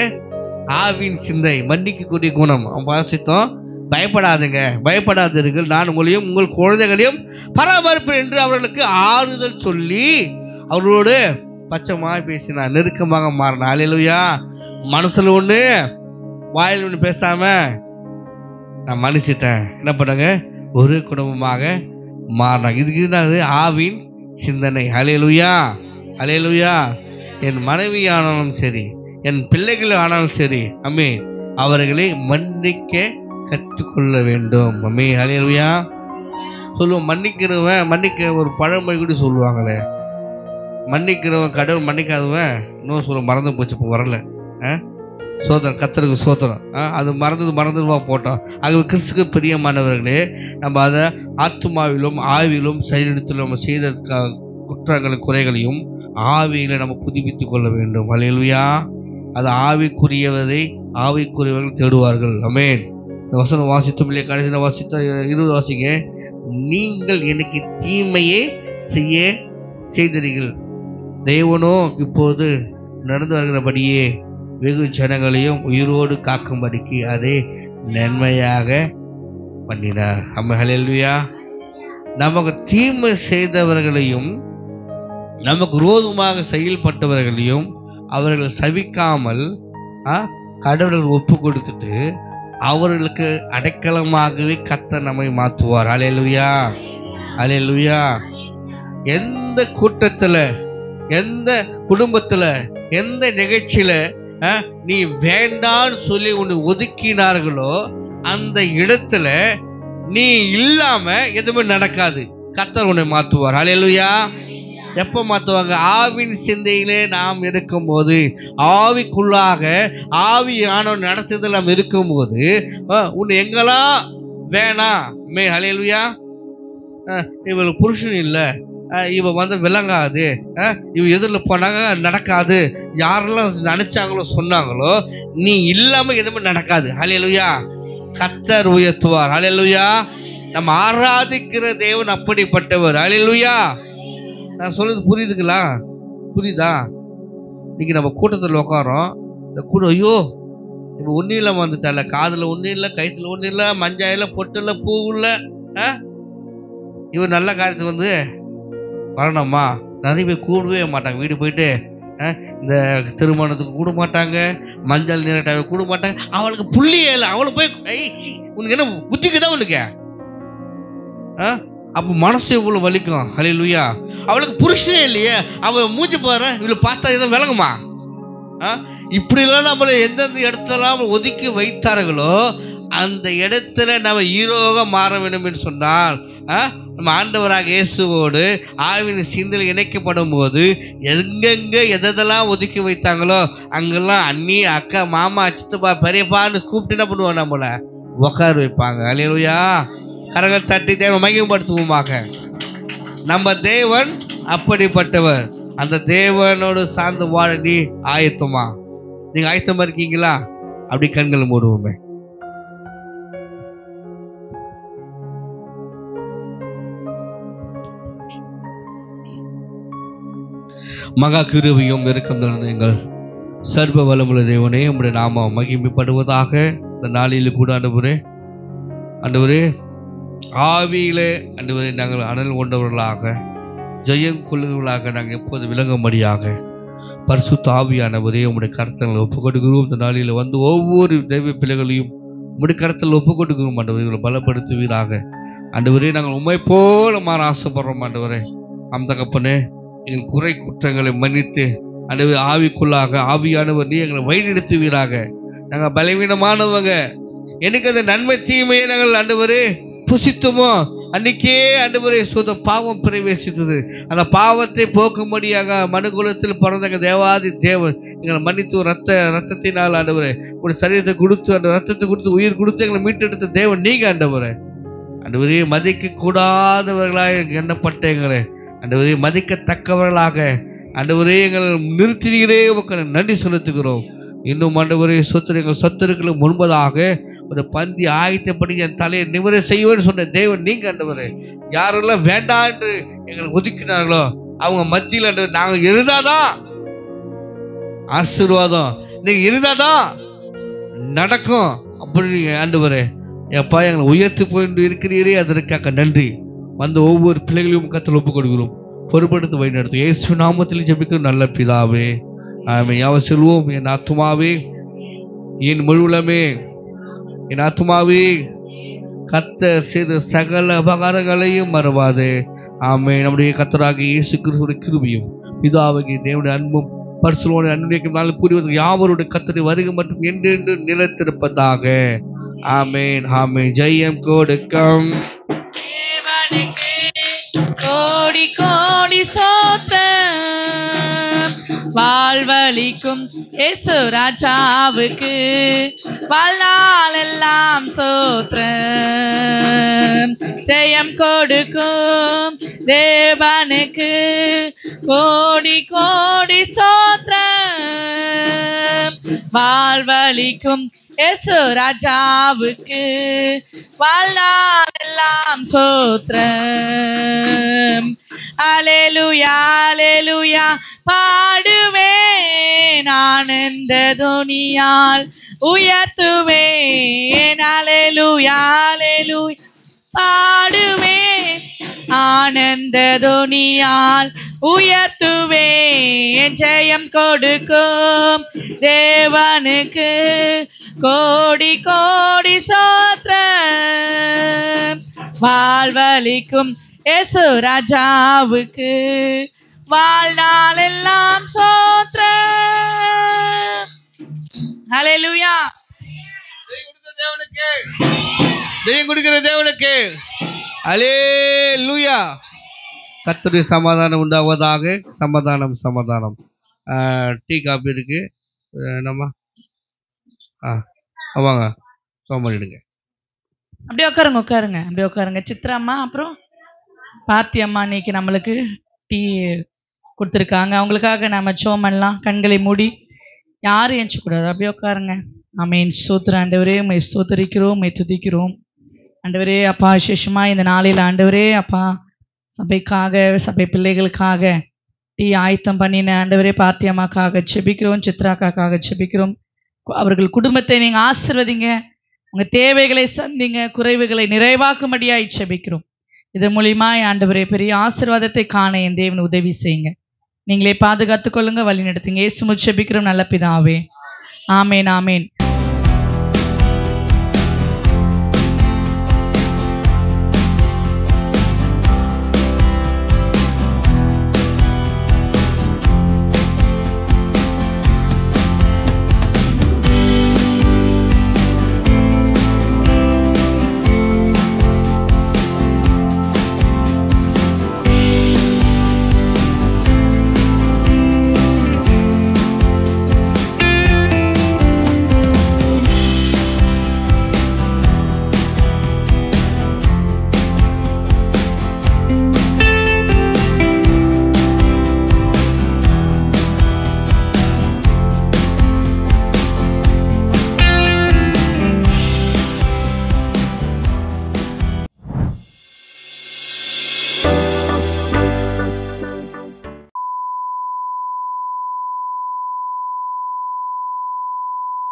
ஆவின் சிந்தை, மன்னிக்கக்கூடிய குணம். அவன் வாசித்தோம், பயப்படாதீர்கள், நான் உங்களையும் உங்கள் குழந்தைகளையும் பராமரிப்பேன் என்று அவர்களுக்கு ஆறுதல் சொல்லி அவர்களோடு பச்சைமாய் பேசினார், நெருக்கமாக மாறினார். அல்லேலூயா. மனசுல ஒண்ணு, வாயில் ஒன்று பேசாம நான் மன்னிச்சிட்டேன். என்ன பண்ணாங்க? ஒரு குடும்பமாக மாறினாங்க. இதுக்கு இதுதான் ஆவின் சிந்தனை. ஹல்லேலூயா, ஹல்லேலூயா. என் மனைவி ஆனாலும் சரி, என் பிள்ளைகள் ஆனாலும் சரி, ஆமென், அவர்களை மன்னிக்க கற்றுக்கொள்ள வேண்டும். ஆமென், ஹல்லேலூயா. சொல்லுவோம், மன்னிக்க ஒரு பழமொழி கூட சொல்லுவாங்களே, மன்னிக்கிறவன் கடவுள், மன்னிக்காதவன் இன்னும் சொல்ல மறந்து போச்சு, இப்போ வரல. சோதரம், கர்த்தருக்கு சோதரம். அது மறந்துடுவா போட்டோம். ஆகவே கிறிஸ்துக்கு பிரியமானவர்களே, நம்ம அதை ஆத்துமாவிலும் ஆவிலும் செயலிடத்திலும் நம்ம செய்த குற்றங்களும் குறைகளையும் ஆவியில நம்ம புதுப்பித்துக் கொள்ள வேண்டும். ஹல்லேலூயா. அது ஆவிக்குரியவதை ஆவிக்குரியவர்கள் தேடுவார்கள். ஆமென். இந்த வசனம் வாசித்தோம் இல்லையா? கடைசியில் வாசித்த 20 வாசிங்க. நீங்கள் எனக்கு தீமையே செய்தீர்கள், தேவனோ இப்போது நடந்து வருகிறபடியே வெகு ஜனங்களையும் உயிரோடு காக்கும்படிக்கு அதை நன்மையாக பண்ணினார். ஹல்லேலூயா. நமக்கு தீமை செய்தவர்களையும் நமக்கு விரோதமாக செயல்பட்டவர்களையும் அவர்கள் சபிக்காமல் கடவுள் ஒப்பு கொடுத்துட்டு அவர்களுக்கு அடைக்கலமாகவே கர்த்தர் நம்மை மாற்றுவார். ஹல்லேலூயா, ஹல்லேலூயா. எந்த கூட்டத்துல, எந்த குடும்பத்துல, எந்த நிகழ்ச்சியில நீ வேண்டான்னு சொல்லி உன்னை ஒதுக்கினார்களோ அந்த இடத்துல நீ இல்லாம எதுவுமே நடக்காது. கர்த்தர் உன்னை மாற்றுவார். ஹல்லேலூயா. எப்ப மாற்றுவாங்க? ஆவின் சிந்தையிலே நாம் இருக்கும்போது, ஆவிக்குள்ளாக ஆவியான நடத்துதல் நாம் இருக்கும்போது, உன்னை எங்கெல்லாம் வேணாம். ஹல்லேலூயா. இவளுக்கு புருஷன் இல்லை, இவ விளங்காது, இவ எதிரில் போனாங்க நடக்காது, யாரெல்லாம் நினைச்சாங்களோ சொன்னாங்களோ, நீ இல்லாம எதுவுமே நடக்காது. ஹல்லேலூயா. கர்த்தர் உயர்த்துவார். ஹல்லேலூயா. நம்ம ஆராதிக்கிற தேவன் அப்படிப்பட்டவர். ஹல்லேலூயா. நான் சொல்றது புரியுதுங்களா? புரியுதா? இன்னைக்கு நம்ம கூட்டத்தில் உட்காரோம், இந்த கூட்டம், ஐயோ இப்போ ஒன்றும் இல்லாம வந்துட்டால, காதுல ஒன்றும் இல்லை, கைத்துல ஒன்றும் இல்லை, மஞ்சாயில பொட்டு இல்லை, பூ இல்லை, இவன் நல்ல காரியத்துக்கு வரணுமா? நிறைய பேர் கூடவே மாட்டாங்க. வீடு போயிட்டு இந்த திருமணத்துக்கு கூட மாட்டாங்க, மஞ்சள் நீராட்டாவை கூட மாட்டாங்க. அவளுக்கு புள்ளியே இல்லை, அவளுக்கு போய் உனக்கு என்ன புத்திக்குதான் உனக்கு? அப்போ மனசு எவ்வளவு வலிக்கும். ஹல்லேலூயா. அவளுக்கு புருஷனே இல்லையே, அவ மூஞ்சி பாரு, இவளை பார்த்தா எதுவும் விளங்குமா? இப்படிலாம் நம்மளை எந்தெந்த இடத்தெல்லாம் ஒதுக்கி வைத்தார்களோ அந்த இடத்துல நம்ம ஹீரோவாக மாற வேண்டும் என்று சொன்னால், நம்ம ஆண்டவராக இயேசுவோடு ஆவின் சிந்தையில் இணைக்கப்படும் போது எங்கெங்க எதெல்லாம் ஒதுக்கி வைத்தாங்களோ அங்கெல்லாம் அண்ணி, அக்கா, மாமா, சித்தப்பா, பெரியப்பான்னு கூப்பிட்டு என்ன பண்ணுவோம்? நம்மளை உட்கார வைப்பாங்க. ஹல்லேலூயா. கரங்கள் தட்டி தேவன் மகிமைப்படுத்துவோமாக. நம்ம தேவன் அப்படிப்பட்டவர். அந்த தேவனோடு சார்ந்து வாழ நீ ஆயத்தமா? நீங்க ஆயத்தமா இருக்கீங்களா? அப்படி கண்கள் மூடுவோமே. மகா கிருபையும் இரக்கம் எங்கள் சர்வ வல்லமுள்ள தேவனே, உம்முடைய நாமம் மகிமைப்படுவதாக. இந்த நாளில் கூட ஆண்டவரே ஆவியிலே ஆண்டவரே நாங்கள் அனல் கொண்டவர்களாக, ஜெயம் கொள்ளுவர்களாக நாங்கள் எப்போது விளங்கும்படியாக பரிசுத்த ஆவியானவரே உம்முடைய கருத்தங்களை ஒப்புக் கொடுக்கிறோம். இந்த நாளில் ஒவ்வொரு தெய்வ பிள்ளைகளையும் உம்முடைய கருத்தில் ஒப்புக் கொடுக்கிறோம். ஆண்டவரே இவங்களை பலப்படுத்துவீராக. ஆண்டவரே நாங்கள் உண்மை போல மாற ஆசைப்படுறோம். ஆண்டவரே தகப்பனே, எங்கள் குறை குற்றங்களை மன்னித்து ஆண்டவரே ஆவிக்குள்ளாக ஆவியானவர் நீ எங்களை வழிநடத்துவீராக. நாங்கள் பலவீனமானவங்க, எனக்கு அந்த நன்மை தீமையை நாங்கள் ஆண்டவரே புசித்தோமோ அன்னைக்கே ஆண்டவரே பாவம் பிரவேசித்தது. அந்த பாவத்தை போக்கும்படியாக மனுகுலத்தில் பிறந்த தேவாதி தேவன் எங்களை மன்னித்து ரத்தத்தினால் ஆண்டவரே ஒரு சரீரத்தை கொடுத்து, அந்த ரத்தத்தை கொடுத்து, உயிர் கொடுத்து எங்களை மீட்டெடுத்த தேவன் நீங்க. ஆண்டவரே மதிக்க கூடாதவர்களாக எண்ணப்பட்ட எங்களை ஆண்டவரே மதிக்கத்தக்கவர்களாக ஆண்டவரே எங்கள் நிறுத்தினீரே, உமக்கு நன்றி செலுத்துகிறோம். இன்னும் ஆண்டவரே எங்கள் சொத்துக்களுக்கு முன்பதாக ஒரு பந்தி ஆயத்தப்படி என் தலையை நிமிர செய்வேன்னு சொன்ன தேவன் நீங்க. ஆண்டவரே யாரெல்லாம் வேண்டாம் என்று எங்களை ஒதுக்கினார்களோ அவங்க மத்தியில் நாங்கள் இருந்தாதான் ஆசீர்வாதம், நீங்க இருந்தாதான் நடக்கும். அப்படி ஆண்டவரே எப்பா எங்களை உயர்த்தி போயிட்டு இருக்கிறீரே, அதற்காக நன்றி. ஒவ்வொரு பிள்ளைகளையும் கத்தில் ஒப்புக் கொடுக்கிறோம். பொறுப்படுத்தி வழிநடத்தும் இயேசு நாமத்தில் ஜெபிக்கிறோம் நல்ல பிதாவே, ஆமென். யாவ செல்வோம். என் ஆத்துமாவே என் முழுவலமே, என் ஆத்துமாவே கர்த்தர் செய்த சகல உபகாரங்களையும் மறவாதே. ஆமென். நம்முடைய கர்த்தராகிய இயேசு கிறிஸ்துவின் கிருபையும் பிதாவாகிய தேவனுடைய அன்பும் பரிசுத்தமான அன்பிற்கும் நாள் கூறுவது யாவருடைய கர்த்தருடைய வருகை மற்றும் என்றென்று நிலைத்திருப்பதாக. ஆமென். ஆமென். ஜெயம் கொடுக்கும் தேவனுக்கு கோடி கோடி ஸ்தோத்திரம். வாழ்வளிக்கும் இயேசு ராஜாவுக்கு வாழ்நாளெல்லாம் ஸ்தோத்திரம். ஜெயம் கொடுக்கும் தேவனுக்கு கோடி கோடி ஸ்தோத்திரம். வாழ்வளிக்கும் இயேசு ராஜாவுக்கு வாழ்நாளெல்லாம் ஸ்தோத்திரம். அல்லேலூயா அல்லேலூயா பாடுவேன் ஆனந்த துனியால் உயர்த்துவேன். அல்லேலூயா அல்லேலூயா பாடுவேன் ஆனந்த துனியால் உயர்த்துவேன். ஜெயம் கொடுக்கும் தேவனுக்கு கோடி கோடி ஸ்தோத்திரம். வாழ்வளிக்கும் இயேசு ராஜாவுக்கு வாழ்நாளெல்லாம் ஸ்தோத்திரம். ஹல்லேலூயா. ஜெயம் கொடுக்கிற தேவனுக்கு அல்லேலூயா. கர்த்தருடைய சமாதானம் உண்டாவதாக. சமாதானம் சமாதானம். டீ காபி இருக்கு. நம்ம வாங்க சோம் பண்ணிடுங்க. அப்படியே உட்காருங்க உட்காருங்க அப்படியே உட்காருங்க. சித்ராம்மா அப்புறம் பாத்தி அம்மா இன்னைக்கு நம்மளுக்கு டீ கொடுத்துருக்காங்க. அவங்களுக்காக நம்ம சோம் பண்ணலாம். கண்களை மூடி, யாரும் ஏஞ்சக்கூடாது. அப்படியே உட்காருங்க. ஆமென். ஸ்தோத்திரம் ஆண்டவரே, உம்மை ஸ்தோத்தரிக்கிறோம், உம்மை துதிக்கிறோம் ஆண்டவரே. அப்பா விசேஷமா இந்த நாளில் ஆண்டவரே அப்பா சபைக்காக, சபை பிள்ளைகளுக்காக டீ ஆயத்தம் பண்ணின ஆண்டவரே பாத்தியம்மாக்காக செபிக்கிறோம், சித்ராக்காக செபிக்கிறோம். அவர்கள் குடும்பத்தை நீங்க ஆசீர்வதிங்க, உங்க தேவைகளை சந்திங்க, குறைவுகளை நிறைவாக்கும்படியாய் செபிக்கிறோம். இதன் மூலியமாய் ஆண்டவரே பெரிய ஆசீர்வாதத்தை காண என் தேவன் உதவி செய்யுங்க. நீங்களே பாதுகாத்துக் கொள்ளுங்க, வழி நடத்துங்க. இயேசு மூலம் செபிக்கிறோம் நல்ல பிதாவே. ஆமேன் ஆமேன்.